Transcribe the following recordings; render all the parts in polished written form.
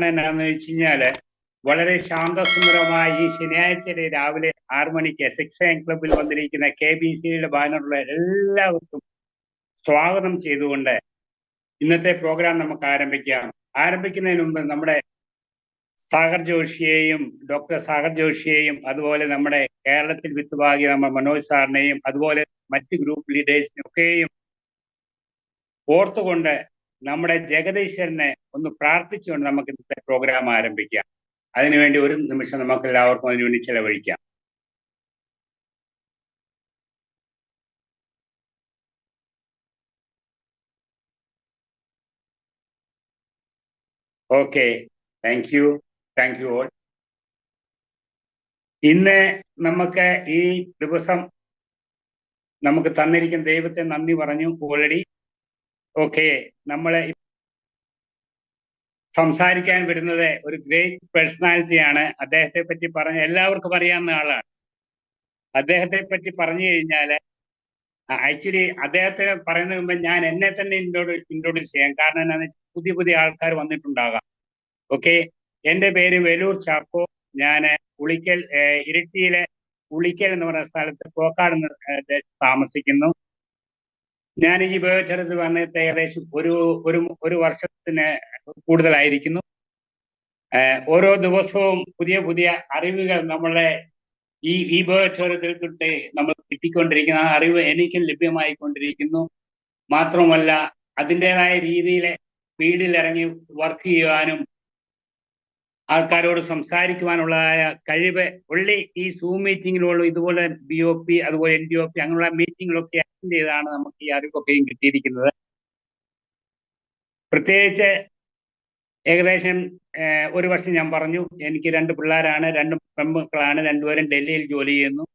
കാരണം എന്നാന്ന് വെച്ച് കഴിഞ്ഞാല് വളരെ ശാന്തസുന്ദരമായ ഈ ശനിയാഴ്ച രാവിലെ 6 മണിക്ക് 6 AM ക്ലബിൽ വന്നിരിക്കുന്ന KBCയുടെ ബാനറുള്ള എല്ലാവർക്കും സ്വാഗതം ചെയ്തുകൊണ്ട് ഇന്നത്തെ പ്രോഗ്രാം നമുക്ക് ആരംഭിക്കാം. ആരംഭിക്കുന്നതിന് മുമ്പ് നമ്മുടെ സാഗർ ജോഷിയെയും ഡോക്ടർ സാഗർ ജോഷിയെയും അതുപോലെ നമ്മുടെ കേരളത്തിൽ വിത്തുപാകിയ നമ്മുടെ മനോജ് സാറിനെയും അതുപോലെ മറ്റ് ഗ്രൂപ്പ് ലീഡേഴ്സിനെ ഒക്കെയും ഓർത്തുകൊണ്ട് നമ്മുടെ ജഗദീശ്വരനെ ഒന്ന് പ്രാർത്ഥിച്ചുകൊണ്ട് നമുക്ക് ഇന്നത്തെ പ്രോഗ്രാം ആരംഭിക്കാം. അതിനുവേണ്ടി ഒരു നിമിഷം നമുക്ക് എല്ലാവർക്കും അതിനുവേണ്ടി ചെലവഴിക്കാം. Okay, thank you all. ഇന്ന് നമുക്ക് ഈ ദിവസം നമുക്ക് തന്നിരിക്കുന്ന ദൈവത്തെ നന്ദി പറഞ്ഞു ഓൾറെഡി. ഓക്കെ, നമ്മളെ സംസാരിക്കാൻ വരുന്നത് ഒരു ഗ്രേറ്റ് പേഴ്സണാലിറ്റിയാണ്. അദ്ദേഹത്തെ പറ്റി പറഞ്ഞ എല്ലാവർക്കും അറിയാവുന്ന ആളാണ്. അദ്ദേഹത്തെ പറ്റി പറഞ്ഞു കഴിഞ്ഞാൽ ആക്ച്വലി അദ്ദേഹത്തിന് പറയുന്നതിന് മുമ്പ് ഞാൻ എന്നെ തന്നെ ഇൻട്രോഡ്യൂസ് ചെയ്യാം. കാരണം എന്താണെന്ന് വെച്ചാൽ പുതിയ ആൾക്കാർ വന്നിട്ടുണ്ടാകാം. ഓക്കെ, എൻ്റെ പേര് വേലൂർ ചാക്കോ. ഞാൻ ഉളിക്കൽ, ഇരിട്ടിയിലെ ഉളിക്കൽ എന്ന് പറയുന്ന സ്ഥലത്ത് കോക്കാട് താമസിക്കുന്നു. ഞാൻ ഈ ബയോടെക്നോളജി വന്നിട്ട് ഏകദേശം ഒരു വർഷത്തിന് കൂടുതലായിരിക്കുന്നു. ഓരോ ദിവസവും പുതിയ അറിവുകൾ നമ്മളെ ഈ ബയോടെക്നോളജിയിൽ തൊട്ട് നമ്മൾ കിട്ടിക്കൊണ്ടിരിക്കുന്ന ആ അറിവ് എനിക്കും ലഭ്യമായിക്കൊണ്ടിരിക്കുന്നു. മാത്രമല്ല അതിൻ്റെതായ രീതിയിൽ ഫീൽഡിൽ ഇറങ്ങി വർക്ക് ചെയ്യുവാനും ആൾക്കാരോട് സംസാരിക്കുവാനുള്ളതായ കഴിവ് ഉള്ളി ഈ സൂം മീറ്റിങ്ങിലുള്ള ഇതുപോലെ BOP അതുപോലെ NDOP അങ്ങനെയുള്ള മീറ്റിങ്ങിലൊക്കെ അറ്റൻഡ് ചെയ്താണ് നമുക്ക് ഈ അറിവൊക്കെയും കിട്ടിയിരിക്കുന്നത്. പ്രത്യേകിച്ച് ഏകദേശം ഒരു വർഷം ഞാൻ പറഞ്ഞു, എനിക്ക് 2 പിള്ളേരാണ്, 2 പെൺമക്കളാണ്, 2 പേരും ഡൽഹിയിൽ ജോലി ചെയ്യുന്നു.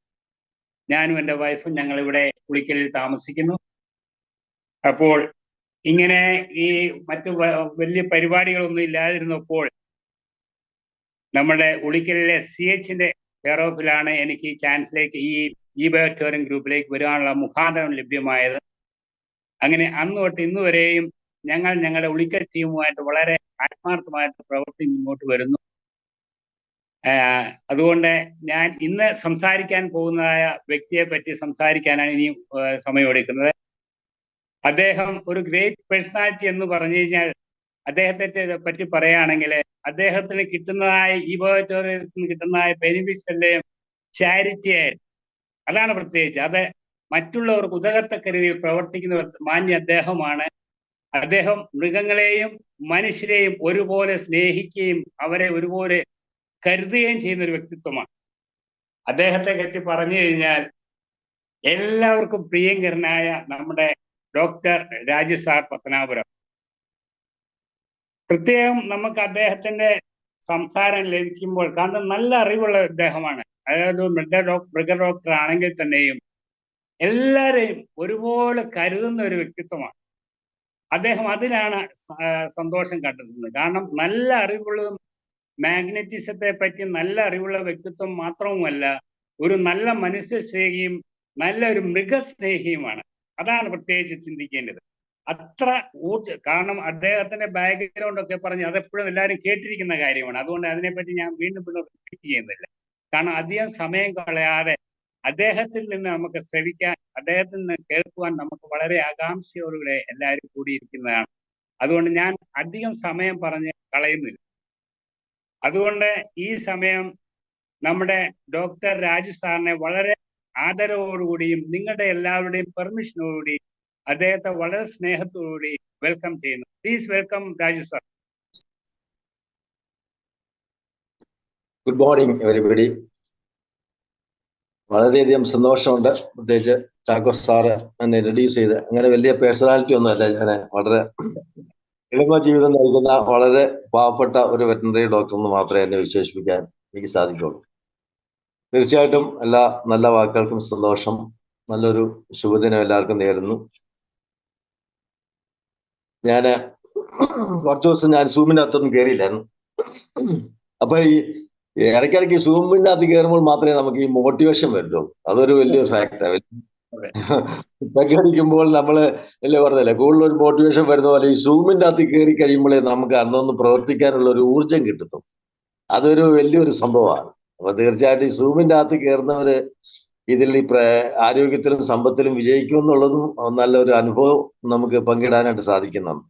ഞാനും എൻ്റെ വൈഫും ഞങ്ങളിവിടെ ഉളിക്കലിൽ താമസിക്കുന്നു. അപ്പോൾ ഇങ്ങനെ ഈ മറ്റു വലിയ പരിപാടികളൊന്നും ഇല്ലാതിരുന്നപ്പോൾ നമ്മുടെ ഉളിക്കലിലെ CHന്റെ കെയർ ഓഫിലാണ് എനിക്ക് ഈ ചാൻസിലേക്ക് ഈ ബയോടെക്നോളജി ഗ്രൂപ്പിലേക്ക് വരാനുള്ള മുഖാന്തരം ലഭ്യമായത്. അങ്ങനെ അന്ന് തൊട്ട് ഇന്ന് വരെയും ഞങ്ങളുടെ ഉളിക്കൽ ടീമുമായിട്ട് വളരെ ആത്മാർത്ഥമായിട്ട് പ്രവർത്തി മുന്നോട്ട് വരുന്നു. അതുകൊണ്ട് ഞാൻ ഇന്ന് സംസാരിക്കാൻ പോകുന്നതായ വ്യക്തിയെ പറ്റി സംസാരിക്കാനാണ് ഇനി സമയമെടുക്കുന്നത്. അദ്ദേഹം ഒരു ഗ്രേറ്റ് പേഴ്സണാലിറ്റി എന്ന് പറഞ്ഞു കഴിഞ്ഞാൽ അദ്ദേഹത്തെ പറ്റി പറയുകയാണെങ്കിൽ അദ്ദേഹത്തിന് കിട്ടുന്നതായ ഈ ബയോടെക്നോളജിയിൽ കിട്ടുന്നതായ ബെനിഫിറ്റ്സ് എല്ലാം ചാരിറ്റിയായിട്ട്, അതാണ് പ്രത്യേകിച്ച്. അത് മറ്റുള്ളവർക്ക് ഉതകത്തക്ക രീതിയിൽ പ്രവർത്തിക്കുന്ന മാന്യ അദ്ദേഹമാണ്. അദ്ദേഹം മൃഗങ്ങളെയും മനുഷ്യരെയും ഒരുപോലെ സ്നേഹിക്കുകയും അവരെ ഒരുപോലെ കരുതുകയും ചെയ്യുന്ന ഒരു വ്യക്തിത്വമാണ്. അദ്ദേഹത്തെ പറ്റി പറഞ്ഞു കഴിഞ്ഞാൽ എല്ലാവർക്കും പ്രിയങ്കരനായ നമ്മുടെ ഡോക്ടർ രാജു സാർ പത്തനാപുരം. പ്രത്യേകം നമുക്ക് അദ്ദേഹത്തിന്റെ സംസാരം ലഭിക്കുമ്പോൾ, കാരണം നല്ല അറിവുള്ള അദ്ദേഹമാണ്. അതായത് മൃഗ ഡോക്ടർ ആണെങ്കിൽ തന്നെയും എല്ലാവരെയും ഒരുപോലെ കരുതുന്ന ഒരു വ്യക്തിത്വമാണ് അദ്ദേഹം. അതിലാണ് സന്തോഷം കണ്ടെത്തുന്നത്. കാരണം നല്ല അറിവുള്ളതും മാഗ്നറ്റിസത്തെ പറ്റി നല്ല അറിവുള്ള വ്യക്തിത്വം മാത്രവുമല്ല, ഒരു നല്ല മനുഷ്യ സ്നേഹിയും നല്ലൊരു മൃഗസ്നേഹിയുമാണ്. അതാണ് പ്രത്യേകിച്ച് ചിന്തിക്കേണ്ടത്. അത്ര കാരണം അദ്ദേഹത്തിന്റെ ബാക്ക്ഗ്രൗണ്ട് ഒക്കെ പറഞ്ഞ് അതെപ്പോഴും എല്ലാവരും കേട്ടിരിക്കുന്ന കാര്യമാണ്. അതുകൊണ്ട് അതിനെപ്പറ്റി ഞാൻ വീണ്ടും റിപ്പീറ്റ് ചെയ്യുന്നില്ല. കാരണം അധികം സമയം കളയാതെ അദ്ദേഹത്തിൽ നിന്ന് നമുക്ക് ശ്രവിക്കാൻ, അദ്ദേഹത്തിൽ നിന്ന് കേൾക്കുവാൻ നമുക്ക് വളരെ ആകാംക്ഷയോടുകൂടെ എല്ലാവരും കൂടിയിരിക്കുന്നതാണ്. അതുകൊണ്ട് ഞാൻ അധികം സമയം പറഞ്ഞ് കളയുന്നില്ല. അതുകൊണ്ട് ഈ സമയം നമ്മുടെ ഡോക്ടർ രാജു സാറിനെ വളരെ ആദരവോടുകൂടിയും നിങ്ങളുടെ എല്ലാവരുടെയും പെർമിഷനോടുകൂടി അദ്ദേഹത്തെ വളരെ സ്നേഹത്തോടുകൂടി വെൽക്കം ചെയ്യുന്നു. Please welcome Raju sir. Good morning everybody. വളരെയധികം സന്തോഷമുണ്ട്. പ്രത്യേകിച്ച് ചാക്കോ സാറ് എന്നെ ഇൻട്രൊഡ്യൂസ് ചെയ്ത്. അങ്ങനെ വലിയ പേഴ്സണാലിറ്റി ഒന്നുമല്ല, ഞാൻ വളരെ എളിമ ജീവിതം നയിക്കുന്ന വളരെ പാവപ്പെട്ട ഒരു വെറ്ററിനറി ഡോക്ടർ എന്ന് മാത്രമേ എന്നെ വിശേഷിപ്പിക്കാൻ എനിക്ക് സാധിക്കുള്ളൂ. തീർച്ചയായിട്ടും എല്ലാ നല്ല വാക്കുകൾക്കും സന്തോഷം. നല്ലൊരു ശുഭദിനം എല്ലാവർക്കും നേരുന്നു. ഞാൻ കുറച്ചു ദിവസം ഞാൻ സൂമിൻ്റെ അകത്തൊന്നും കയറിയില്ലായിരുന്നു. അപ്പൊ ഈ ഇടയ്ക്കിടയ്ക്ക് സൂമിൻ്റെ അകത്ത് കയറുമ്പോൾ മാത്രമേ നമുക്ക് ഈ മോട്ടിവേഷൻ വരുത്തുള്ളൂ. അതൊരു വലിയൊരു ഫാക്റ്റാണ്. അതെ. പ്രകടിക്കുമ്പോൾ നമ്മള് അല്ലേ പറഞ്ഞല്ലേ കൂടുതൽ ഒരു മോട്ടിവേഷൻ വരുന്ന പോലെ ഈ സൂമിന്റെ അകത്ത് കയറി കഴിയുമ്പോഴേ നമുക്ക് അന്നൊന്ന് പ്രവർത്തിക്കാനുള്ള ഒരു ഊർജം കിട്ടുന്നു. അതൊരു വലിയൊരു സംഭവമാണ്. അപ്പൊ തീർച്ചയായിട്ടും ഈ സൂമിന്റെ അകത്ത് കയറുന്നവര് ഇതിൽ ഈ ആരോഗ്യത്തിലും സമ്പത്തിലും വിജയിക്കും എന്നുള്ളതും നല്ലൊരു അനുഭവം നമുക്ക് പങ്കിടാനായിട്ട് സാധിക്കുന്നതാണ്.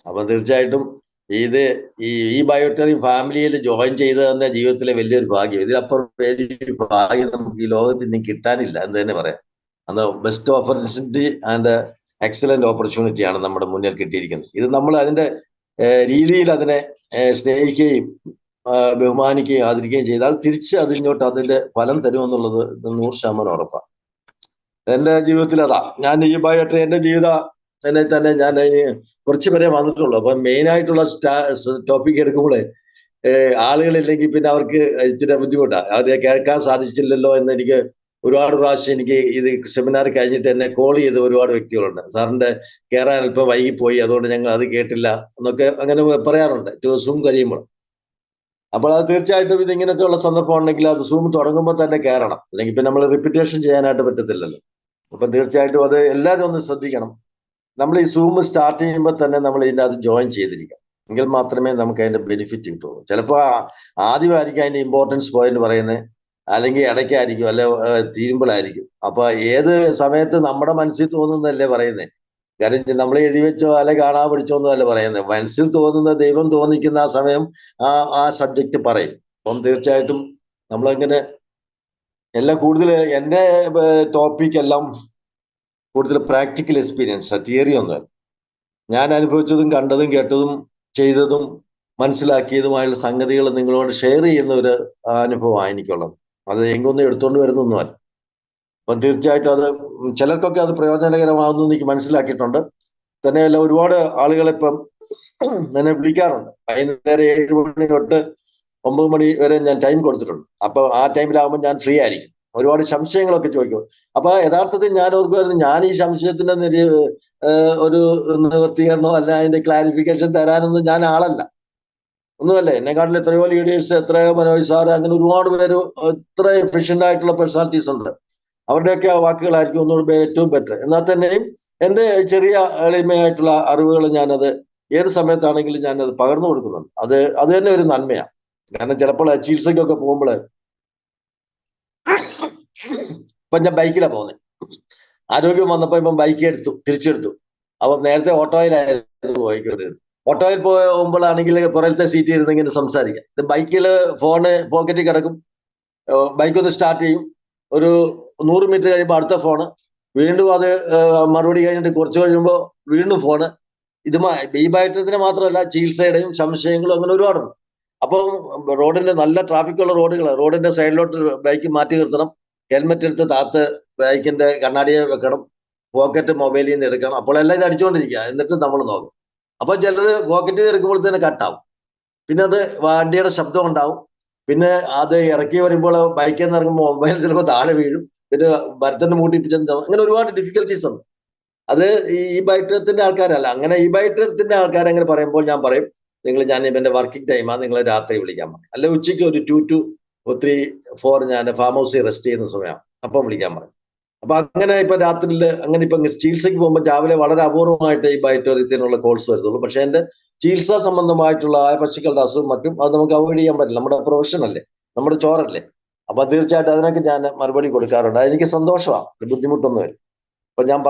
അപ്പൊ തീർച്ചയായിട്ടും ഇത് ഈ ബയോട്ടറി ഫാമിലിയിൽ ജോയിൻ ചെയ്ത് തന്നെ ജീവിതത്തിലെ വലിയൊരു ഭാഗ്യം. ഇതിലപ്പുറം വലിയൊരു ഭാഗ്യം നമുക്ക് ഈ ലോകത്ത് ഇനി കിട്ടാനില്ല എന്ന് തന്നെ പറയാം. അന്ന് best opportunity and excellent opportunity ആണ് നമ്മുടെ മുന്നിൽ കിട്ടിയിരിക്കുന്നത്. ഇത് നമ്മൾ അതിന്റെ രീതിയിൽ അതിനെ സ്നേഹിക്കുകയും ബഹുമാനിക്കുകയും ആദരിക്കുകയും ചെയ്താൽ തിരിച്ച് അതിങ്ങോട്ട് അതിന്റെ ഫലം തരുമെന്നുള്ളത് 100% ഉറപ്പാണ്. എന്റെ ജീവിതത്തിൽ അതാ. ഞാൻ ഈ ബയോട്ടറി എന്റെ ജീവിത എന്നെ തന്നെ ഞാൻ അതിന് കുറച്ച് പേരെ വന്നിട്ടുള്ളൂ. അപ്പൊ മെയിൻ ആയിട്ടുള്ള ടോപ്പിക് എടുക്കുമ്പോഴേ ആളുകളില്ലെങ്കിൽ പിന്നെ അവർക്ക് ഇച്ചിരി ബുദ്ധിമുട്ടാണ്. അവരെ കേൾക്കാൻ സാധിച്ചില്ലല്ലോ എന്ന് എനിക്ക് ഒരുപാട് പ്രാവശ്യം എനിക്ക് ഇത് സെമിനാർ കഴിഞ്ഞിട്ട് എന്നെ കോൾ ചെയ്ത് ഒരുപാട് വ്യക്തികളുണ്ട്. സാറിന്റെ കയറാൻ അല്പം വൈകിപ്പോയി, അതുകൊണ്ട് ഞങ്ങൾ അത് കേട്ടില്ല എന്നൊക്കെ അങ്ങനെ പറയാറുണ്ട് സൂം കഴിയുമ്പോൾ. അപ്പോൾ അത് തീർച്ചയായിട്ടും ഇതിങ്ങനെയൊക്കെയുള്ള സന്ദർഭം ഉണ്ടെങ്കിൽ അത് സൂം തുടങ്ങുമ്പോൾ തന്നെ കയറണം, അല്ലെങ്കിൽ പിന്നെ നമ്മൾ റിപ്പീറ്റേഷൻ ചെയ്യാനായിട്ട് പറ്റത്തില്ലല്ലോ. അപ്പം തീർച്ചയായിട്ടും അത് എല്ലാവരും ഒന്ന് ശ്രദ്ധിക്കണം. നമ്മൾ ഈ സൂം സ്റ്റാർട്ട് ചെയ്യുമ്പോൾ തന്നെ നമ്മൾ ഇതിൻ്റെ അത് ജോയിൻ ചെയ്തിരിക്കണം, എങ്കിൽ മാത്രമേ നമുക്ക് അതിന്റെ ബെനിഫിറ്റ് കിട്ടുള്ളൂ. ചിലപ്പോൾ ആദ്യമായിരിക്കും അതിന്റെ ഇമ്പോർട്ടൻസ് പോയിന്റ് പറയുന്നത്, അല്ലെങ്കിൽ ഇടയ്ക്കായിരിക്കും, അല്ലെ തീരുമ്പോഴായിരിക്കും. അപ്പൊ ഏത് സമയത്ത് നമ്മുടെ മനസ്സിൽ തോന്നുന്നതല്ലേ പറയുന്നത്. കാര്യം നമ്മൾ എഴുതി വെച്ചോ അല്ലെ കാണാൻ പഠിച്ചോ ഒന്നും അല്ല പറയുന്നത്. മനസ്സിൽ തോന്നുന്ന, ദൈവം തോന്നിക്കുന്ന ആ സമയം ആ സബ്ജക്റ്റ് പറയും. അപ്പം തീർച്ചയായിട്ടും നമ്മളങ്ങനെ എല്ലാം കൂടുതൽ എൻ്റെ ടോപ്പിക് എല്ലാം കൂടുതൽ പ്രാക്ടിക്കൽ എക്സ്പീരിയൻസ്, തിയറി ഒന്നും. ഞാൻ അനുഭവിച്ചതും കണ്ടതും കേട്ടതും ചെയ്തതും മനസ്സിലാക്കിയതുമായുള്ള സംഗതികൾ നിങ്ങളോട് ഷെയർ ചെയ്യുന്ന ഒരു അനുഭവമാണ് എനിക്കുള്ളത്. അത് എങ്ങൊന്നും എടുത്തുകൊണ്ട് വരുന്നൊന്നുമല്ല. അപ്പം തീർച്ചയായിട്ടും അത് ചിലർക്കൊക്കെ അത് പ്രയോജനകരമാകുന്നു എനിക്ക് മനസ്സിലാക്കിയിട്ടുണ്ട്. തന്നെയല്ല ഒരുപാട് ആളുകളെ ഇപ്പം എന്നെ വിളിക്കാറുണ്ട്. വൈകുന്നേരം 7 മണി തൊട്ട് 9 മണി വരെ ഞാൻ ടൈം കൊടുത്തിട്ടുണ്ട്. അപ്പൊ ആ ടൈമിലാകുമ്പോൾ ഞാൻ ഫ്രീ ആയിരിക്കും. ഒരുപാട് സംശയങ്ങളൊക്കെ ചോദിക്കും. അപ്പൊ യഥാർത്ഥത്തിൽ ഞാൻ ഓർക്കുമായിരുന്നു, ഞാൻ ഈ സംശയത്തിന്റെ ഒരു നിവൃത്തീകരണോ അല്ല അതിന്റെ ക്ലാരിഫിക്കേഷൻ തരാനൊന്നും ഞാൻ ആളല്ല, ഒന്നുമല്ലേ. എന്നെക്കാട്ടിൽ എത്രയോ ലീഡേഴ്സ്, എത്രയോ മനോജ് സാറ്, അങ്ങനെ ഒരുപാട് പേര് എത്ര എഫിഷ്യന്റ് ആയിട്ടുള്ള പേഴ്സണാലിറ്റീസ് ഉണ്ട്. അവരുടെയൊക്കെ ആ വാക്കുകളായിരിക്കും ഒന്നുകൂടെ ഏറ്റവും ബെറ്റർ. എന്നാൽ തന്നെയും എൻ്റെ ചെറിയ എളിമയായിട്ടുള്ള അറിവുകൾ ഞാനത് ഏത് സമയത്താണെങ്കിലും ഞാനത് പകർന്നു കൊടുക്കുന്നുണ്ട്. അത് തന്നെ ഒരു നന്മയാണ്. കാരണം ചിലപ്പോൾ ചികിത്സയ്ക്കൊക്കെ പോകുമ്പോൾ ഇപ്പൊ ഞാൻ ബൈക്കിലാണ് പോകുന്നത്. ആരോഗ്യം വന്നപ്പോ ഇപ്പം ബൈക്ക് തിരിച്ചെടുത്തു. അപ്പം നേരത്തെ ഓട്ടോയിലായിരുന്നു പോയിക്കൊണ്ടിരുന്നത്. ഓട്ടോയിൽ പോകുമ്പോഴാണെങ്കിൽ പുറത്തെ സീറ്റിൽ ഇരുന്ന് ഇങ്ങനെ സംസാരിക്കാം. ഇത് ബൈക്കില് ഫോണ് പോക്കറ്റിൽ കിടക്കും. ബൈക്കൊന്ന് സ്റ്റാർട്ട് ചെയ്യും, ഒരു 100 മീറ്റർ കഴിയുമ്പോൾ അടുത്ത ഫോണ്, വീണ്ടും അത് മറുപടി കഴിഞ്ഞിട്ട് കുറച്ച് കഴിയുമ്പോൾ വീണ്ടും ഫോണ്. ഇത് ഈ ബൈറ്റത്തിന് മാത്രമല്ല, ചികിത്സയുടെയും സംശയങ്ങളും അങ്ങനെ ഒരുപാടുണ്ട്. അപ്പം റോഡിന്റെ നല്ല ട്രാഫിക്കുള്ള റോഡിന്റെ സൈഡിലോട്ട് ബൈക്ക് മാറ്റി നിർത്തണം, ഹെൽമെറ്റ് എടുത്ത് താത്ത് ബൈക്കിന്റെ കണ്ണാടിയെ വെക്കണം, പോക്കറ്റ് മൊബൈലിൽ നിന്ന് എടുക്കണം. അപ്പോൾ എല്ലാം ഇത് അടിച്ചുകൊണ്ടിരിക്കുക. എന്നിട്ട് നമ്മൾ നോക്കും. അപ്പൊ ചിലത് പോക്കറ്റിൽ നിന്ന് എടുക്കുമ്പോൾ തന്നെ കട്ടാവും. പിന്നെ അത് വണ്ടിയുടെ ശബ്ദം ഉണ്ടാവും. പിന്നെ അത് ഇറക്കി വരുമ്പോൾ ബൈക്കിൽ നിന്ന് ഇറങ്ങുമ്പോൾ മൊബൈൽ ചിലപ്പോൾ താഴെ വീഴും. പിന്നെ ഭരതന്റെ മൂട്ടിപ്പിച്ചെന്ന്, അങ്ങനെ ഒരുപാട് ഡിഫിക്കൽട്ടീസ് ഉണ്ട്. അത് ഈ ബൈറ്റത്തിന്റെ ആൾക്കാരല്ല. അങ്ങനെ ഈ ബൈറ്റത്തിന്റെ ആൾക്കാർ അങ്ങനെ പറയുമ്പോൾ ഞാൻ പറയും, ഞാൻ ഇവന്റെ വർക്കിംഗ് ടൈമാണ്, നിങ്ങൾ രാത്രി വിളിക്കാൻ പറയും. അല്ലെ ഉച്ചയ്ക്ക് ഒരു 2 to 3, 4 ഞാൻ ഫാം ഹൗസിൽ റെസ്റ്റ് ചെയ്യുന്ന സമയമാണ്, അപ്പം വിളിക്കാൻ പറയും. അപ്പൊ അങ്ങനെ ഇപ്പൊ രാത്രിയിൽ അങ്ങനെ ഇപ്പൊ ചികിത്സയ്ക്ക് പോകുമ്പോൾ രാവിലെ വളരെ അപൂർവമായിട്ട് ഈ ബയോട്ടറിയത്തിനുള്ള കോൾസ് വരുത്തുള്ളൂ. പക്ഷെ എന്റെ ചികിത്സാ സംബന്ധമായിട്ടുള്ള പശുക്കളുടെ അസുഖം മറ്റും അത് നമുക്ക് അവോയ്ഡ് ചെയ്യാൻ പറ്റില്ല. നമ്മുടെ പ്രൊഫഷൻ അല്ലേ, നമ്മുടെ ചോറല്ലേ. അപ്പൊ തീർച്ചയായിട്ടും അതിനൊക്കെ ഞാൻ മറുപടി കൊടുക്കാറുണ്ട്. അതെനിക്ക് സന്തോഷമാണ്, ബുദ്ധിമുട്ടൊന്നുമില്ല. അപ്പൊ ഞാൻ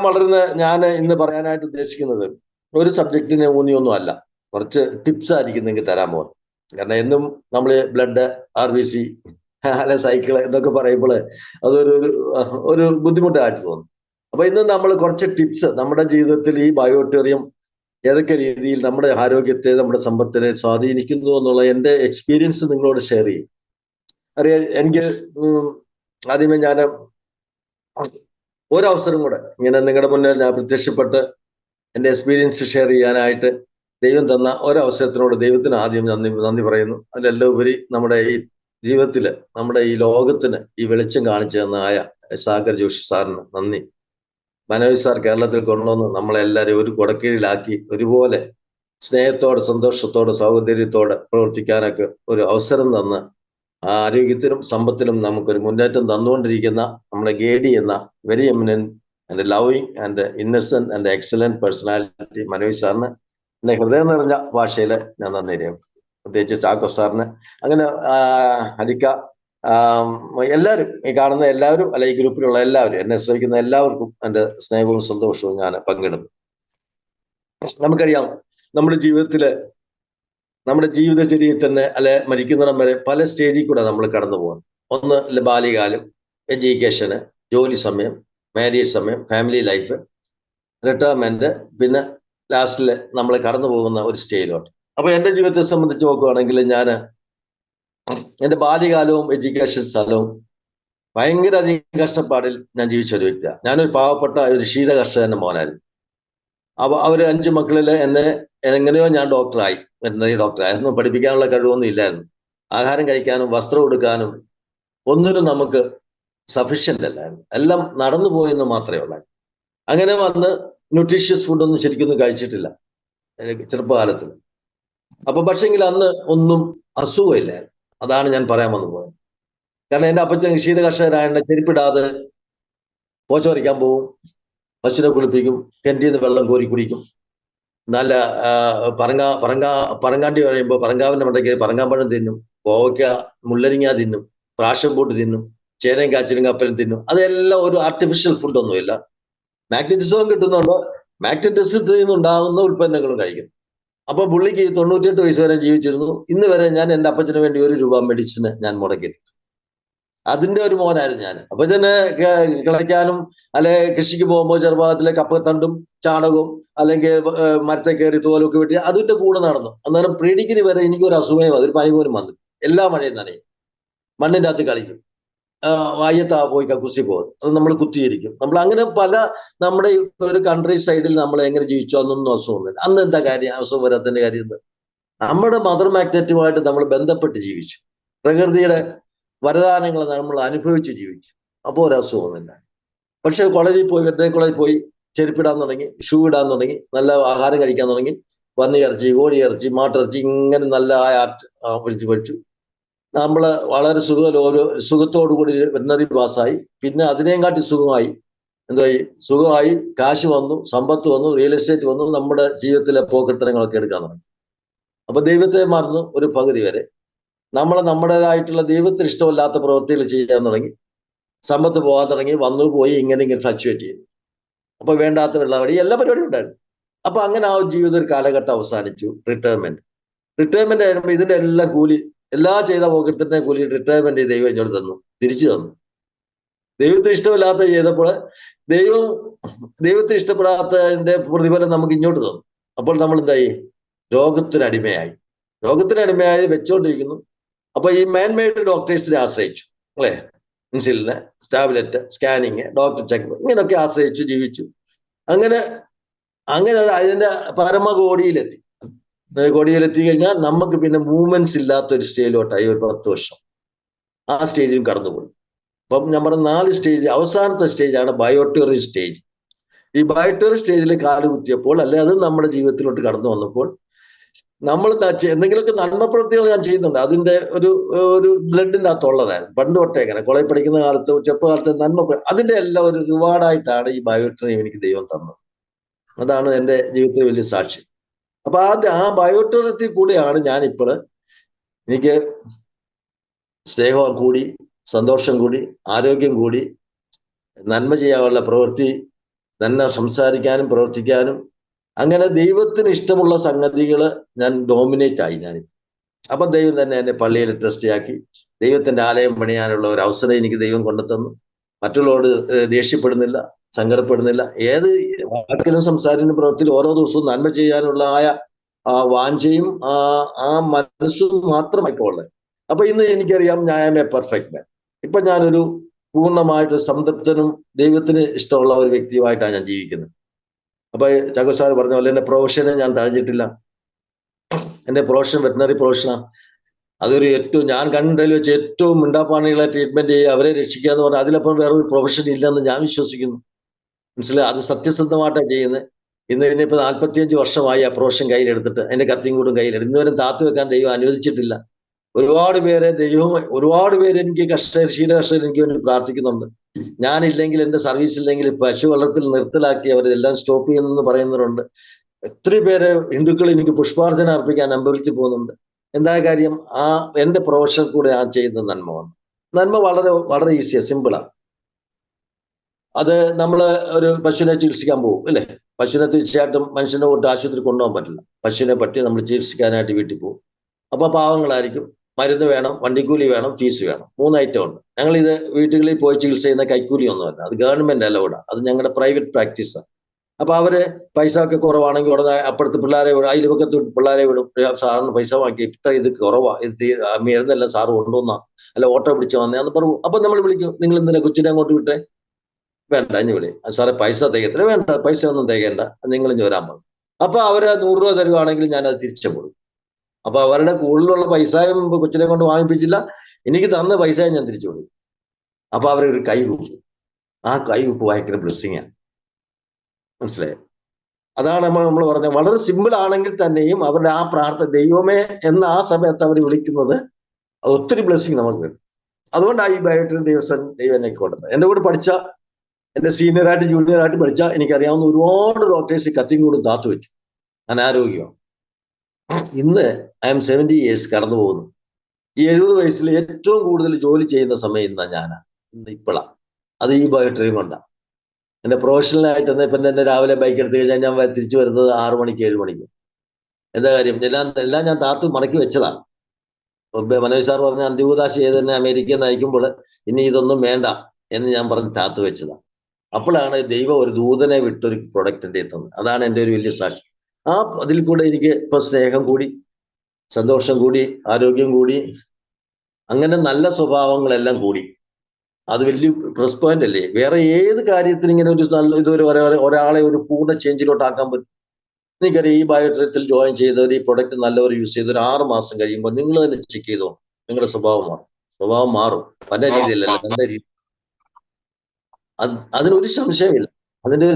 പറഞ്ഞത്, ഞാൻ ഇന്ന് പറയാനായിട്ട് ഉദ്ദേശിക്കുന്നത് ഒരു സബ്ജക്റ്റിനെ ഊന്നിയൊന്നും അല്ല, കുറച്ച് ടിപ്സ് ആയിരിക്കും നിങ്ങൾക്ക് തരാൻ പോകുന്നത്. കാരണം എന്നും നമ്മൾ ബ്ലഡ്, RBC, അല്ലെ സൈക്കിള് എന്നൊക്കെ പറയുമ്പോൾ അതൊരു ബുദ്ധിമുട്ടായിട്ട് തോന്നും. അപ്പൊ ഇന്ന് നമ്മൾ കുറച്ച് ടിപ്സ് നമ്മുടെ ജീവിതത്തിൽ ഈ ബയോട്ടേറിയം ഏതൊക്കെ രീതിയിൽ നമ്മുടെ ആരോഗ്യത്തെ, നമ്മുടെ സമ്പത്തിനെ സ്വാധീനിക്കുന്നു എന്നുള്ള എൻ്റെ എക്സ്പീരിയൻസ് നിങ്ങളോട് ഷെയർ ചെയ്യും. അറിയാം, എനിക്ക് ആദ്യമേ ഞാൻ ഒരവസരം കൂടെ ഇങ്ങനെ നിങ്ങളുടെ മുന്നിൽ ഞാൻ പ്രത്യക്ഷപ്പെട്ട് എൻ്റെ എക്സ്പീരിയൻസ് ഷെയർ ചെയ്യാനായിട്ട് ദൈവം തന്ന ഒരവസരത്തിനോട് ദൈവത്തിന് ആദ്യം നന്ദി പറയുന്നു. അതിലെല്ലാം ഉപരി നമ്മുടെ ഈ ജീവിതത്തില്, നമ്മുടെ ഈ ലോകത്തിന് ഈ വെളിച്ചം കാണിച്ചു തന്ന സാഗർ ജോഷി സാറിന് നന്ദി. മനോജ് സാർ കേരളത്തിൽ കൊണ്ടുവന്ന് നമ്മളെല്ലാവരും ഒരു കുടക്കീഴിലാക്കി ഒരുപോലെ സ്നേഹത്തോടെ, സന്തോഷത്തോടെ, സൗകര്യത്തോടെ പ്രവർത്തിക്കാനൊക്കെ ഒരു അവസരം തന്ന് ആരോഗ്യത്തിലും സമ്പത്തിലും നമുക്കൊരു മുന്നേറ്റം തന്നുകൊണ്ടിരിക്കുന്ന നമ്മുടെ ഗേഡി എന്ന very eminent and loving and Innocent and excellent personality Manoj സാറിന് എന്റെ ഹൃദയം നിറഞ്ഞ ഭാഷയിൽ ഞാൻ നന്ദി രേഖപ്പെടുത്തുന്നു. പ്രത്യേകിച്ച് ചാക്കോ സാറിന്, അങ്ങനെ അലിക്ക, എല്ലാവരും, ഈ കാണുന്ന എല്ലാവരും, അല്ല ഈ ഗ്രൂപ്പിലുള്ള എല്ലാവരും, എന്നെ ശ്രമിക്കുന്ന എല്ലാവർക്കും എൻ്റെ സ്നേഹവും സന്തോഷവും ഞാൻ പങ്കിടുന്നു. നമുക്കറിയാം, നമ്മുടെ ജീവിതത്തില്, നമ്മുടെ ജീവിതചര്യയിൽ തന്നെ അല്ലെ മരിക്കുന്നിടം വരെ പല സ്റ്റേജിൽ കൂടെ നമ്മൾ കടന്നു പോകുന്നു. ഒന്ന് ബാല്യകാലം, എഡ്യൂക്കേഷന്, ജോലി സമയം, മാരേജ് സമയം, ഫാമിലി ലൈഫ്, റിട്ടയർമെന്റ്, പിന്നെ ലാസ്റ്റിൽ നമ്മൾ കടന്നു പോകുന്ന ഒരു സ്റ്റേജിലോട്ട്. അപ്പൊ എൻ്റെ ജീവിതത്തെ സംബന്ധിച്ച് നോക്കുകയാണെങ്കിൽ ഞാൻ എൻ്റെ ബാല്യകാലവും എഡ്യൂക്കേഷൻ സ്ഥലവും ഭയങ്കര അധികം കഷ്ടപ്പാടിൽ ഞാൻ ജീവിച്ച ഒരു വ്യക്തിയാണ്. ഞാനൊരു പാവപ്പെട്ട ഒരു ക്ഷീര കർഷകന്റെ മോനായിരുന്നു. അപ്പൊ അവര് 5 മക്കളിൽ എന്നെ എങ്ങനെയോ ഞാൻ ഡോക്ടറായി, വെറ്ററിനറി ഡോക്ടറായി. അതൊന്നും പഠിപ്പിക്കാനുള്ള കഴിവൊന്നും ഇല്ലായിരുന്നു. ആഹാരം കഴിക്കാനും വസ്ത്രം എടുക്കാനും ഒന്നിനും നമുക്ക് സഫീഷ്യന്റ് അല്ലായിരുന്നു. എല്ലാം നടന്നു പോയെന്ന് മാത്രമേ ഉള്ളായിരുന്നു. അങ്ങനെ വന്ന് ന്യൂട്രീഷ്യസ് ഫുഡൊന്നും ശരിക്കൊന്നും കഴിച്ചിട്ടില്ല ചെറുപ്പകാലത്തിൽ. അപ്പൊ പക്ഷെങ്കിൽ അന്ന് ഒന്നും അസുഖമില്ലായിരുന്നു. അതാണ് ഞാൻ പറയാൻ വന്നു പോയത്. കാരണം എൻ്റെ അപ്പച്ചൻ ക്ഷീര കർഷകരായ ചെരുപ്പിടാതെ പോച്ച പറിക്കാൻ പോവും, പശുവിനെ കുളിപ്പിക്കും, കിണറ്റിന്ന് വെള്ളം കോരി കുടിക്കും, നല്ല പറങ്കാണ്ടി കഴിയുമ്പോൾ പറങ്കാവിന്റെ മണ്ടയ്ക്ക് പറങ്കാമ്പഴം തിന്നും, കോവയ്ക്ക മുള്ളരിങ്ങ തിന്നും, പ്രാഷൻ പൂട്ട് തിന്നും, ചേനയും കാച്ചിലും കപ്പലും തിന്നും. അതെല്ലാം ഒരു ആർട്ടിഫിഷ്യൽ ഫുഡൊന്നുമില്ല. മാഗ്നറ്റിസവും കിട്ടുന്നുണ്ട്, മാഗ്നറ്റിസത്തിൽ നിന്നുണ്ടാകുന്ന ഉൽപ്പന്നങ്ങളും കഴിക്കുന്നു. അപ്പൊ പുള്ളിക്ക് 98 വയസ്സ് വരെ ജീവിച്ചിരുന്നു. ഇന്ന് വരെ ഞാൻ എൻ്റെ അപ്പച്ചന് വേണ്ടി 1 രൂപ മെഡിസിന് ഞാൻ മുടക്കിയിട്ടുണ്ട്. അതിന്റെ ഒരു മോനായിരുന്നു ഞാൻ. അപ്പച്ചന് കിളയ്ക്കാനും അല്ലെ കൃഷിക്ക് പോകുമ്പോൾ ചെറുപ്പത്തിലെ കപ്പത്തണ്ടും ചാണകവും അല്ലെങ്കിൽ മരത്തെ കയറി തോലൊക്കെ വെട്ടി അതിന്റെ കൂടെ നടന്നു. അന്നേരം പ്രീഡിഗ്രി വരെ എനിക്കൊരു അസുഖം, അതൊരു പനി പോലും വന്നു. എല്ലാ മഴയും നനയും, മണ്ണിൻ്റെ അകത്ത് കളിക്കും, വായത്താ പോയി കക്കുസി പോകും, അത് നമ്മൾ കുത്തിയിരിക്കും. നമ്മൾ അങ്ങനെ പല നമ്മുടെ ഒരു കൺട്രി സൈഡിൽ നമ്മൾ എങ്ങനെ ജീവിച്ചു അന്നൊന്നും അസുഖമൊന്നുമില്ല. അന്ന് എന്താ കാര്യം, അസുഖം വരാത്തതിന്റെ കാര്യം എന്താ? നമ്മുടെ മദർ മാഗ്നറ്റുമായിട്ട് നമ്മൾ ബന്ധപ്പെട്ട് ജീവിച്ചു, പ്രകൃതിയുടെ വരദാനങ്ങൾ നമ്മൾ അനുഭവിച്ച് ജീവിച്ചു. അപ്പോൾ ഒരു അസുഖമൊന്നുമില്ല. പക്ഷെ കോളേജിൽ പോയി, വെറ്ററിനറി കോളേജിൽ പോയി ചെരുപ്പിടാൻ തുടങ്ങി, ഷൂ ഇടാൻ തുടങ്ങി, നല്ല ആഹാരം കഴിക്കാൻ തുടങ്ങി, പന്നി ഇറച്ചി, കോഴി ഇറച്ചി, മാട്ടിറച്ചി, ഇങ്ങനെ നല്ല പഠിച്ചു നമ്മള് വളരെ സുഖത്തോടു കൂടി വെറ്ററിനറി പാസ്സായി. പിന്നെ അതിനെയും കാട്ടി സുഖമായി, എന്തായി, സുഖമായി, കാശ് വന്നു, സമ്പത്ത് വന്നു, റിയൽ എസ്റ്റേറ്റ് വന്നു, നമ്മുടെ ജീവിതത്തിലെ പോക്കത്തരങ്ങളൊക്കെ എടുക്കാൻ തുടങ്ങി. അപ്പൊ ദൈവത്തെ മറന്നു ഒരു പകുതി വരെ നമ്മുടേതായിട്ടുള്ള ദൈവത്തിന് ഇഷ്ടമില്ലാത്ത പ്രവൃത്തികൾ ചെയ്യാൻ തുടങ്ങി, സമ്പത്ത് പോകാൻ തുടങ്ങി, വന്നു പോയി, ഇങ്ങനെ ഫ്ലക്ച്വേറ്റ് ചെയ്തു. അപ്പൊ വേണ്ടാത്ത വെള്ളവടി എല്ലാ പരിപാടിയും ഉണ്ടായിരുന്നു. അപ്പൊ അങ്ങനെ ആ ജീവിത ഒരു കാലഘട്ടം അവസാനിച്ചു. റിട്ടയർമെന്റ് ആയിരുമ്പോൾ ഇതിന്റെ എല്ലാം കൂലി, എല്ലാ ചെയ്ത പോക്കറ്റിന്റെ കൂലി റിട്ടയർമെന്റ് ദൈവം ഇങ്ങോട്ട് തന്നു, തിരിച്ചു തന്നു. ദൈവത്തിന് ഇഷ്ടമില്ലാത്ത ചെയ്തപ്പോൾ ദൈവത്തിന് ഇഷ്ടപ്പെടാത്തതിന്റെ പ്രതിഫലം നമുക്ക് ഇങ്ങോട്ട് തന്നു. അപ്പോൾ നമ്മൾ എന്തായി, രോഗത്തിനടിമയായി വെച്ചുകൊണ്ടിരിക്കുന്നു. അപ്പൊ ഈ മാൻമെയ്ഡ് ഡോക്ടേഴ്സിനെ ആശ്രയിച്ചു, അല്ലേ, ഇൻസുലിന്, ടാബ്ലറ്റ്, സ്കാനിങ്, ഡോക്ടർ ചെക്കപ്പ്, ഇങ്ങനെയൊക്കെ ആശ്രയിച്ചു ജീവിച്ചു. അങ്ങനെ അതിന്റെ പരമകോടിയിലെത്തി കഴിഞ്ഞാൽ നമുക്ക് പിന്നെ മൂവ്മെന്റ്സ് ഇല്ലാത്ത ഒരു സ്റ്റേജിലോട്ടായി. ഒരു 10 വർഷം ആ സ്റ്റേജിലും കടന്നുപോയി. അപ്പം ഞാൻ പറഞ്ഞ 4 സ്റ്റേജ്, അവസാനത്തെ സ്റ്റേജാണ് ബയോട്ടറി സ്റ്റേജ്. ഈ ബയോട്ടറി സ്റ്റേജിൽ കാലുകുത്തിയപ്പോൾ, അല്ലെ അത് നമ്മുടെ ജീവിതത്തിലോട്ട് കടന്നു വന്നപ്പോൾ, നമ്മൾ എന്തെങ്കിലുമൊക്കെ നന്മ പ്രവൃത്തികൾ ഞാൻ ചെയ്യുന്നുണ്ട്. അതിന്റെ ഒരു ബ്ലഡിന്റെ അകത്തുള്ളതായിരുന്നു പണ്ട് തൊട്ടേ. അങ്ങനെ കോളേജ് പഠിക്കുന്ന കാലത്ത്, ചെറുപ്പകാലത്ത് അതിന്റെ എല്ലാം ഒരു റിവാർഡായിട്ടാണ് ഈ ബയോട്ടറി എനിക്ക് ദൈവം തന്നത്. അതാണ് എൻ്റെ ജീവിതത്തിൽ വലിയ സാക്ഷി. അപ്പൊ ആ ബയോട്ടറിത്തിൽ കൂടെയാണ് ഞാനിപ്പോൾ എനിക്ക് സ്നേഹം കൂടി, സന്തോഷം കൂടി, ആരോഗ്യം കൂടി, നന്മ ചെയ്യാനുള്ള പ്രവൃത്തി, നന്മ സംസാരിക്കാനും പ്രവർത്തിക്കാനും, അങ്ങനെ ദൈവത്തിന് ഇഷ്ടമുള്ള സംഗതികൾ ഞാൻ ഡോമിനേറ്റ് ആയി ഞാൻ. അപ്പൊ ദൈവം തന്നെ എന്നെ പള്ളിയിൽ ട്രസ്റ്റിയാക്കി, ദൈവത്തിന്റെ ആലയം പണിയാനുള്ള ഒരു അവസരം എനിക്ക് ദൈവം കൊണ്ടുതന്നു. മറ്റുള്ളവരോട് ദേഷ്യപ്പെടുന്നില്ല, സങ്കടപ്പെടുന്നില്ല. ഏത് വാക്കിനും സംസാരത്തിനും പ്രവൃത്തിയിൽ ഓരോ ദിവസവും നന്മ ചെയ്യാനുള്ള വാഞ്ചയും ആ മനസ്സും മാത്രമായി ഉള്ളത്. അപ്പൊ ഇന്ന് എനിക്കറിയാം, ഞാൻ എ പെർഫെക്റ്റ് മാൻ. ഇപ്പൊ ഞാനൊരു പൂർണ്ണമായിട്ട് സംതൃപ്തനും ദൈവത്തിന് ഇഷ്ടമുള്ള ഒരു വ്യക്തിയുമായിട്ടാണ് ഞാൻ ജീവിക്കുന്നത്. അപ്പൊ ചാക്കോ സാർ പറഞ്ഞ പോലെ എന്റെ പ്രൊഫഷനെ ഞാൻ തഴഞ്ഞിട്ടില്ല. എന്റെ പ്രൊഫഷൻ വെറ്ററിനറി പ്രൊഫഷനാണ്. അതൊരു ഞാൻ കണ്ടതിൽ വെച്ച് ഏറ്റവും മിണ്ടാപ്പാണികളെ ട്രീറ്റ്മെന്റ് ചെയ്യുക, അവരെ രക്ഷിക്കുക എന്ന് പറഞ്ഞാൽ അതിലപ്പം വേറൊരു പ്രൊഫഷൻ ഇല്ലെന്ന് ഞാൻ വിശ്വസിക്കുന്നു. മനസ്സിലായി? അത് സത്യസന്ധമായിട്ടാണ് ചെയ്യുന്നത്. ഇനിയിപ്പോൾ 45 വർഷമായി ആ പ്രൊഫഷൻ കയ്യിലെടുത്തിട്ട്, എന്റെ കത്തിയും കൂടും കയ്യിലെടുത്ത് ഇന്നുവരെ താത്തു വെക്കാൻ ദൈവം അനുവദിച്ചിട്ടില്ല. ഒരുപാട് പേരെ ദൈവം, ഒരുപാട് പേര് എനിക്ക് ക്ഷീര കർഷകർ എനിക്ക് വേണ്ടി പ്രാർത്ഥിക്കുന്നുണ്ട്. ഞാനില്ലെങ്കിൽ, എന്റെ സർവീസ് ഇല്ലെങ്കിൽ പശു വളർത്തൽ നിർത്തലാക്കി അവരെല്ലാം സ്റ്റോപ്പ് ചെയ്യുന്നെന്ന് പറയുന്നവരുണ്ട്. എത്രയും പേര് ഹിന്ദുക്കൾ എനിക്ക് പുഷ്പാർച്ചന അർപ്പിക്കാൻ അമ്പലത്തിൽ പോകുന്നുണ്ട്. എന്താ കാര്യം? ആ എന്റെ പ്രൊഫഷൻ കൂടെ ആ ചെയ്യുന്ന നന്മ വന്നു. നന്മ വളരെ വളരെ ഈസിയാ, സിമ്പിളാ. അത് നമ്മൾ ഒരു പശുവിനെ ചികിത്സിക്കാൻ പോകും അല്ലേ? പശുവിനെ തീർച്ചയായിട്ടും മനുഷ്യന്റെ കൂട്ട് ആശുപത്രി കൊണ്ടുപോകാൻ പറ്റില്ല. പശുവിനെ പറ്റി നമ്മൾ ചികിത്സിക്കാനായിട്ട് വീട്ടിൽ പോകും. അപ്പൊ പാവങ്ങളായിരിക്കും, മരുന്ന് വേണം, വണ്ടിക്കൂലി വേണം, ഫീസ് വേണം. 3 ഐറ്റം ഉണ്ട്. ഞങ്ങൾ ഇത് വീട്ടുകളിൽ പോയി ചികിത്സ ചെയ്യുന്ന കൈക്കൂലി ഒന്നുമല്ല, അത് ഗവൺമെന്റ് അലൗഡാ, അത് ഞങ്ങളുടെ പ്രൈവറ്റ് പ്രാക്ടീസാണ്. അപ്പൊ അവര് പൈസ ഒക്കെ കുറവാണെങ്കിൽ ഉടനെ അപ്പുറത്ത് പിള്ളേരെ വിടും, അയൽപക്കത്ത് പിള്ളേരെ വിടും. സാറിന് പൈസ വാങ്ങി, ഇത്ര ഇത് കുറവാ, ഇത് മരുന്നെല്ലാം സാറ് കൊണ്ടുവന്നാ, അല്ല ഓട്ടോ പിടിച്ച് വന്നേന്ന് പറഞ്ഞു. അപ്പൊ നമ്മൾ വിളിക്കും, നിങ്ങൾ എന്തിനാ കൊച്ചിനെ അങ്ങോട്ട് വിട്ടേ? വേണ്ട, ഇനി വിളി. സാറേ പൈസ തികയത്തില്ല. വേണ്ട, പൈസ ഒന്നും തികയണ്ട, നിങ്ങൾ ഇനി വരാൻ പറഞ്ഞു. അപ്പൊ അവര് 100 രൂപ തരുവാണെങ്കിൽ ഞാൻ അത് തിരിച്ചു കൊടുക്കും. അപ്പൊ അവരുടെ കൂടുതലുള്ള പൈസയും കൊച്ചിനെ കൊണ്ട് വാങ്ങിപ്പിച്ചില്ല, എനിക്ക് തന്ന പൈസയും ഞാൻ തിരിച്ചു കൊടുക്കും. അപ്പൊ അവരൊരു കൈ കൂപ്പും. ആ കൈ കൂപ്പ് ഭയങ്കര ബ്ലെസ്സിങ്ങാണ്. മനസ്സിലായോ? അതാണ് നമ്മൾ പറഞ്ഞത്. വളരെ സിമ്പിൾ ആണെങ്കിൽ തന്നെയും അവരുടെ ആ പ്രാർത്ഥന, ദൈവമേ എന്ന ആ സമയത്ത് അവർ വിളിക്കുന്നത്, ഒത്തിരി ബ്ലെസ്സിങ് നമുക്ക് കിട്ടും. അതുകൊണ്ടാണ് ഈ ബയോട്ടിൽ ദൈവം എന്നെ കൊടുത്തത്. എന്റെ കൂടെ പഠിച്ച, എന്റെ സീനിയറായിട്ട് ജൂനിയറായിട്ട് പഠിച്ച എനിക്കറിയാവുന്ന ഒരുപാട് ഡോക്ടേഴ്സ് കത്തിയും കൂടും താത്തു വെച്ചു. ഞാൻ ആരോഗ്യം. ഇന്ന് ഐ എം 70 years കടന്നു പോകുന്നു. ഈ 70 വയസ്സിൽ ഏറ്റവും കൂടുതൽ ജോലി ചെയ്യുന്ന സമയം ഇന്നാ ഞാനാ, ഇപ്പോഴാ. അത് ഈ ബയോട്രീം കൊണ്ടാണ്. എന്റെ പ്രൊഫഷണലായിട്ട് ഇപ്പം എന്നെ രാവിലെ ബൈക്ക് എടുത്തു കഴിഞ്ഞാൽ ഞാൻ തിരിച്ചു വരുന്നത് 6 മണിക്ക് 7 മണിക്ക്. എന്താ കാര്യം? എല്ലാം ഞാൻ താത്തു മടക്കി വെച്ചതാ. മനോജ് സാർ പറഞ്ഞ അന്ത്യകൂദാശ ചെയ്ത് തന്നെ അമേരിക്കയിൽ നിന്ന് അയക്കുമ്പോൾ ഇനി ഇതൊന്നും വേണ്ട എന്ന് ഞാൻ പറഞ്ഞ് താത്തു വെച്ചതാ. അപ്പോഴാണ് ദൈവം ഒരു ദൂതനെ വിട്ടൊരു പ്രൊഡക്റ്റിന്റെ തന്നത്. അതാണ് എൻ്റെ ഒരു വലിയ സാക്ഷി. ആ അതിൽ കൂടെ എനിക്ക് ഇപ്പൊ സ്നേഹം കൂടി, സന്തോഷം കൂടി, ആരോഗ്യം കൂടി, അങ്ങനെ നല്ല സ്വഭാവങ്ങളെല്ലാം കൂടി. അത് വലിയ പ്ലസ് പോയിന്റ് അല്ലേ? വേറെ ഏത് കാര്യത്തിന് ഇങ്ങനെ ഒരു നല്ല ഇതൊരു ഒരാളെ ഒരു പൂർണ്ണ ചേഞ്ചിലോട്ട് ആക്കാൻ പറ്റും? എനിക്കറിയാം, ഈ ബയോട്രിത്തിൽ ജോയിൻ ചെയ്തവർ ഈ പ്രൊഡക്റ്റ് നല്ലവർ യൂസ് ചെയ്ത് ഒരു 6 മാസം കഴിയുമ്പോൾ നിങ്ങൾ തന്നെ ചെക്ക് ചെയ്തോ, നിങ്ങളുടെ സ്വഭാവം മാറും. പല രീതിയിലല്ല, നല്ല രീതി. അതിനൊരു സംശയമില്ല. അതിന്റെ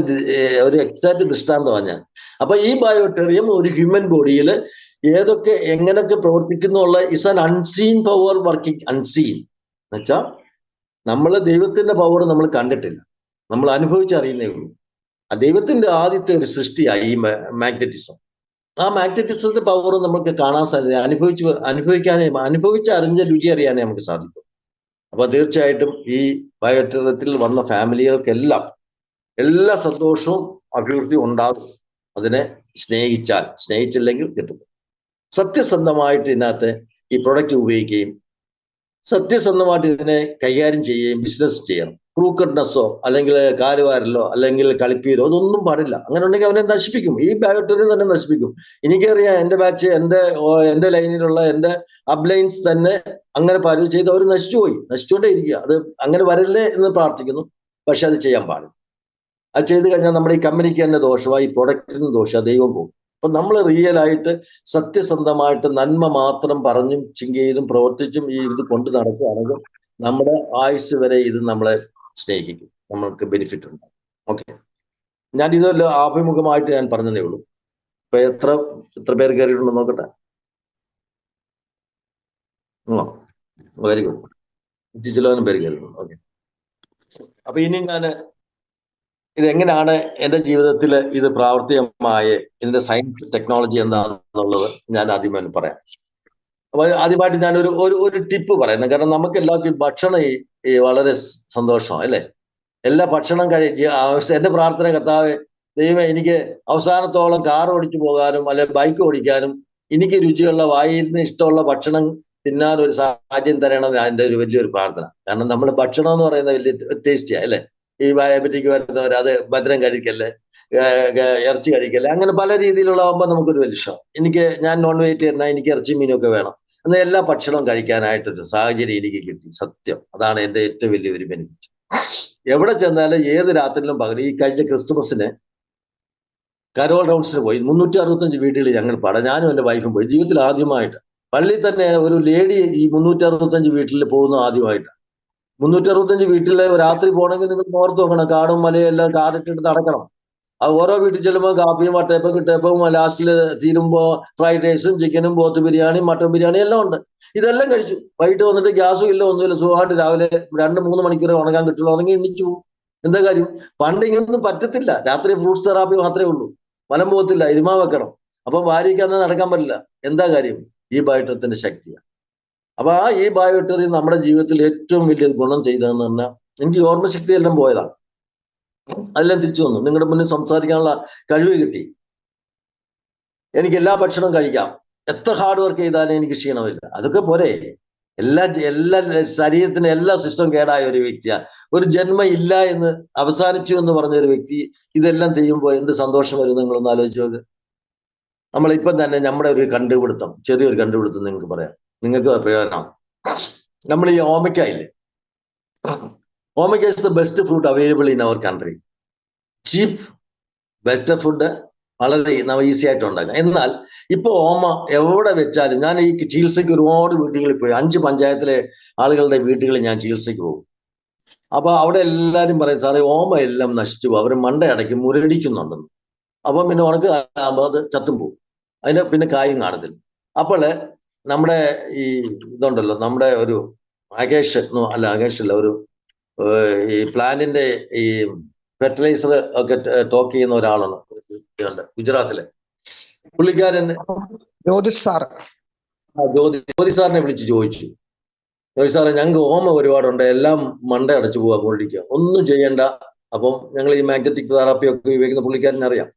ഒരു എക്സാക്ട് ദൃഷ്ടാന്തമാണ് ഞാൻ. അപ്പൊ ഈ ബയോടെറിയം ഒരു ഹ്യൂമൻ ബോഡിയിൽ ഏതൊക്കെ എങ്ങനെയൊക്കെ പ്രവർത്തിക്കുന്നുള്ള is an unseen power working. Unseen എന്നുവെച്ചാൽ നമ്മൾ ദൈവത്തിന്റെ പവർ നമ്മൾ കണ്ടിട്ടില്ല, നമ്മൾ അനുഭവിച്ചറിയുന്നേ ഉള്ളൂ. ആ ദൈവത്തിന്റെ ആദ്യത്തെ ഒരു സൃഷ്ടിയായി ഈ മാഗ്നറ്റിസം. ആ മാഗ്നറ്റിസത്തിന്റെ പവർ നമുക്ക് കാണാൻ സാധിക്കും, അനുഭവിച്ചറിഞ്ഞ രുചി അറിയാനേ നമുക്ക് സാധിക്കും. അപ്പൊ തീർച്ചയായിട്ടും ഈ ബയോടെറിയത്തിൽ വന്ന ഫാമിലികൾക്കെല്ലാം എല്ലാ സന്തോഷവും അഭിവൃദ്ധിയും ഉണ്ടാകും. അതിനെ സ്നേഹിച്ചില്ലെങ്കിൽ കിട്ടുന്നത്. സത്യസന്ധമായിട്ട് ഇതിനകത്ത് ഈ പ്രൊഡക്റ്റ് ഉപയോഗിക്കുകയും സത്യസന്ധമായിട്ട് ഇതിനെ കൈകാര്യം ചെയ്യുകയും ബിസിനസ് ചെയ്യണം. ക്രൂക്കഡ്നെസ്സോ അല്ലെങ്കിൽ കാലുവാരലോ അല്ലെങ്കിൽ കളിപ്പീരോ അതൊന്നും പാടില്ല. അങ്ങനെ ഉണ്ടെങ്കിൽ അവനെ നശിപ്പിക്കും, ഈ ബയോടെറിയം തന്നെ നശിപ്പിക്കും. എനിക്കറിയാം, എന്റെ ബാച്ച്, എന്റെ ലൈനിലുള്ള എന്റെ അപ്ലൈൻസ് തന്നെ അങ്ങനെ പരവ് ചെയ്ത് അവർ നശിച്ചുകൊണ്ടേ ഇരിക്കുക. അത് അങ്ങനെ വരല്ലേ എന്ന് പ്രാർത്ഥിക്കുന്നു. പക്ഷെ അത് ചെയ്യാൻ പാടില്ല. അത് ചെയ്ത് കഴിഞ്ഞാൽ നമ്മുടെ ഈ കമ്പനിക്ക് തന്നെ ദോഷമായി, ഈ പ്രൊഡക്റ്റിന് ദോഷം, ദൈവം പോകും. അപ്പൊ നമ്മൾ റിയലായിട്ട് സത്യസന്ധമായിട്ട് നന്മ മാത്രം പറഞ്ഞും ചെയ്തും പ്രവർത്തിച്ചും ഈ ഇത് കൊണ്ട് നടക്കുകയാണെങ്കിൽ നമ്മുടെ ആയുസ് വരെ ഇത് നമ്മളെ സ്നേഹിക്കും, നമ്മൾക്ക് ബെനിഫിറ്റ് ഉണ്ടാകും. ഓക്കെ, ഞാൻ ഇതല്ല ആഭിമുഖമായിട്ട് ഞാൻ പറഞ്ഞതേ ഉള്ളൂ. ഇപ്പൊ എത്ര പേര് കയറിയിട്ടുണ്ടോ നോക്കട്ടെ. വെരി ഗുഡ്, 50 പേര് കയറിയിട്ടുണ്ട്. ഓക്കെ, അപ്പൊ ഇനി ഞാൻ ഇതെങ്ങനെയാണ് എൻ്റെ ജീവിതത്തിൽ ഇത് പ്രാവർത്തികമായ ഇതിന്റെ സയൻസ് ടെക്നോളജി എന്താണെന്നുള്ളത് ഞാൻ ആദ്യമേ പറയാം. അപ്പൊ ആദ്യമായിട്ട് ഞാൻ ഒരു ടിപ്പ് പറയുന്നത്, കാരണം നമുക്ക് എല്ലാവർക്കും ഭക്ഷണം ഈ വളരെ സന്തോഷമാണ് അല്ലേ? എല്ലാ ഭക്ഷണം കഴിച്ച് എന്റെ പ്രാർത്ഥന, കർത്താവേ ദൈവമേ എനിക്ക് അവസാനത്തോളം കാർ ഓടിച്ചു പോകാനും അല്ലെ ബൈക്ക് ഓടിക്കാനും എനിക്ക് രുചിയുള്ള വായിലിന് ഇഷ്ടമുള്ള ഭക്ഷണം തിന്നാൻ ഒരു സാഹചര്യം തരണം. എൻ്റെ ഒരു വലിയൊരു പ്രാർത്ഥന. കാരണം നമ്മൾ ഭക്ഷണം എന്ന് പറയുന്നത് വലിയ ടേസ്റ്റിയാ അല്ലേ? ഈ ഡയബറ്റിക് വരുന്നവർ അത് ഭദ്രം കഴിക്കല്ലേ, ഇറച്ചി കഴിക്കല്ലേ, അങ്ങനെ പല രീതിയിലുള്ളതാകുമ്പോൾ നമുക്കൊരു വലിയ ഇഷ്ടം. ഞാൻ നോൺ വെജിറ്റേറിയനാ, എനിക്ക് ഇറച്ചി മീനൊക്കെ വേണം. എന്നാൽ എല്ലാ ഭക്ഷണവും കഴിക്കാനായിട്ടൊരു സാഹചര്യം എനിക്ക് കിട്ടി. സത്യം, അതാണ് എൻ്റെ ഏറ്റവും വലിയൊരു ബെനിഫിറ്റ്. എവിടെ ചെന്നാലും ഏത് രാത്രിയിലും പകരം. ഈ കഴിഞ്ഞ ക്രിസ്തുമസിന് കരോൾ റൗണ്ട്സിന് പോയി 365 വീടുകളിൽ ഞങ്ങൾ ഞാനും എൻ്റെ വൈഫും പോയി. ജീവിതത്തിൽ ആദ്യമായിട്ട് പള്ളിയിൽ തന്നെ ഒരു ലേഡി ഈ 365 വീട്ടിൽ പോകുന്ന ആദ്യമായിട്ടാണ്. 365 വീട്ടിൽ രാത്രി പോകണമെങ്കിൽ നിങ്ങൾ ഓർത്ത് നോക്കണം, കാടും മലയും എല്ലാം കാറിട്ടിട്ട് നടക്കണം. അത് ഓരോ വീട്ടിൽ ചെല്ലുമ്പോൾ കാപ്പിയും വട്ടയപ്പം കിട്ടയപ്പം ലാസ്റ്റിൽ തീരുമ്പോൾ ഫ്രൈഡ് റൈസും ചിക്കനും പോത്ത് ബിരിയാണി മട്ടൻ ബിരിയാണി എല്ലാം ഉണ്ട്. ഇതെല്ലാം കഴിച്ചു. വൈകിട്ട് വന്നിട്ട് ഗ്യാസും ഇല്ല ഒന്നുമില്ല, സുഖമായിട്ട് രാവിലെ 2-3 മണിക്കൂർ ഉണങ്ങാൻ കിട്ടുള്ളൂ, ഉണങ്ങി എണ്ണിച്ചു പോകും. എന്താ കാര്യം? പണ്ട് ഇങ്ങനൊന്നും പറ്റത്തില്ല. രാത്രി ഫ്രൂട്ട്സ് തെറാപ്പി മാത്രമേ ഉള്ളൂ, മലം പോകത്തില്ല, ഇരുമാ വെക്കണം. അപ്പൊ ഭാര്യയ്ക്ക് അന്ന് നടക്കാൻ പറ്റില്ല. എന്താ കാര്യം? ഈ ബയോട്ടറിന്റെ ശക്തിയാണ്. അപ്പൊ ആ ഈ ബയോട്ടറി നമ്മുടെ ജീവിതത്തിൽ ഏറ്റവും വലിയ ഗുണം ചെയ്തതെന്ന് പറഞ്ഞാൽ, എനിക്ക് ഓർമ്മശക്തി എല്ലാം പോയതാ, അതെല്ലാം തിരിച്ചു വന്നു. നിങ്ങളുടെ മുന്നിൽ സംസാരിക്കാനുള്ള കഴിവ് കിട്ടി. എനിക്ക് എല്ലാ ഭക്ഷണവും കഴിക്കാം, എത്ര ഹാർഡ് വർക്ക് ചെയ്താലും എനിക്ക് ക്ഷീണമില്ല. അതൊക്കെ പോരെ? എല്ലാ ശരീരത്തിന് എല്ലാ സിസ്റ്റവും കേടായ ഒരു വ്യക്തിയാണ്. ഒരു ജന്മം ഇല്ല എന്ന് അവസാനിച്ചു എന്ന് പറഞ്ഞ ഒരു വ്യക്തി ഇതെല്ലാം ചെയ്യുമ്പോൾ എന്ത് സന്തോഷം വരും നിങ്ങളൊന്ന് ആലോചിച്ച് നോക്ക്. നമ്മളിപ്പം തന്നെ നമ്മുടെ ഒരു കണ്ടുപിടുത്തം, ചെറിയൊരു കണ്ടുപിടുത്തം നിങ്ങൾക്ക് പറയാം, നിങ്ങൾക്ക് പ്രയോജനം. നമ്മൾ ഈ ഓമയ്ക്ക ഇല്ലേ, ഓമയ്ക്ക is the best fruit available in our country. Cheap, better food, വളരെ ഈസി ആയിട്ട് ഉണ്ടാക്കാം. എന്നാൽ ഇപ്പൊ ഓമ എവിടെ വെച്ചാലും, ഞാൻ ഈ ചികിത്സയ്ക്ക് ഒരുപാട് വീടുകളിൽ പോയി, 5 പഞ്ചായത്തിലെ ആളുകളുടെ വീടുകളിൽ ഞാൻ ചികിത്സയ്ക്ക് പോകും. അപ്പൊ അവിടെ എല്ലാവരും പറയും, സാറേ ഓമ എല്ലാം നശിച്ചു പോകും, അവർ മണ്ടയടയ്ക്ക് മുരടിക്കുന്നുണ്ടെന്ന്. അപ്പം പിന്നെ ഉണക്ക് ആകുമ്പോൾ അത് ചത്തും പോകും, അതിന് പിന്നെ കായും കാണത്തില്ല. അപ്പോൾ നമ്മുടെ ഈ ഇതുണ്ടല്ലോ, നമ്മുടെ ഒരു അകേഷ് അല്ല, അകേഷല്ല, ഒരു ഈ പ്ലാന്റിന്റെ ഈ ഫെർട്ടിലൈസർ ഒക്കെ ടോക്ക് ചെയ്യുന്ന ഒരാളാണ് ഗുജറാത്തിലെ പുള്ളിക്കാരൻ, ജ്യോതി സാറിനെ വിളിച്ച് ചോദിച്ചു, ജ്യോതി സാറേ ഞങ്ങൾക്ക് ഓമ ഒരുപാടുണ്ട്, എല്ലാം മണ്ട അടച്ചു പോവാ, മുരടിക്കുക, ഒന്നും ചെയ്യണ്ട. അപ്പം ഞങ്ങൾ ഈ മാഗ്നറ്റിക് തെറാപ്പി ഒക്കെ ഉപയോഗിക്കുന്ന പുള്ളിക്കാരനെ അറിയാം.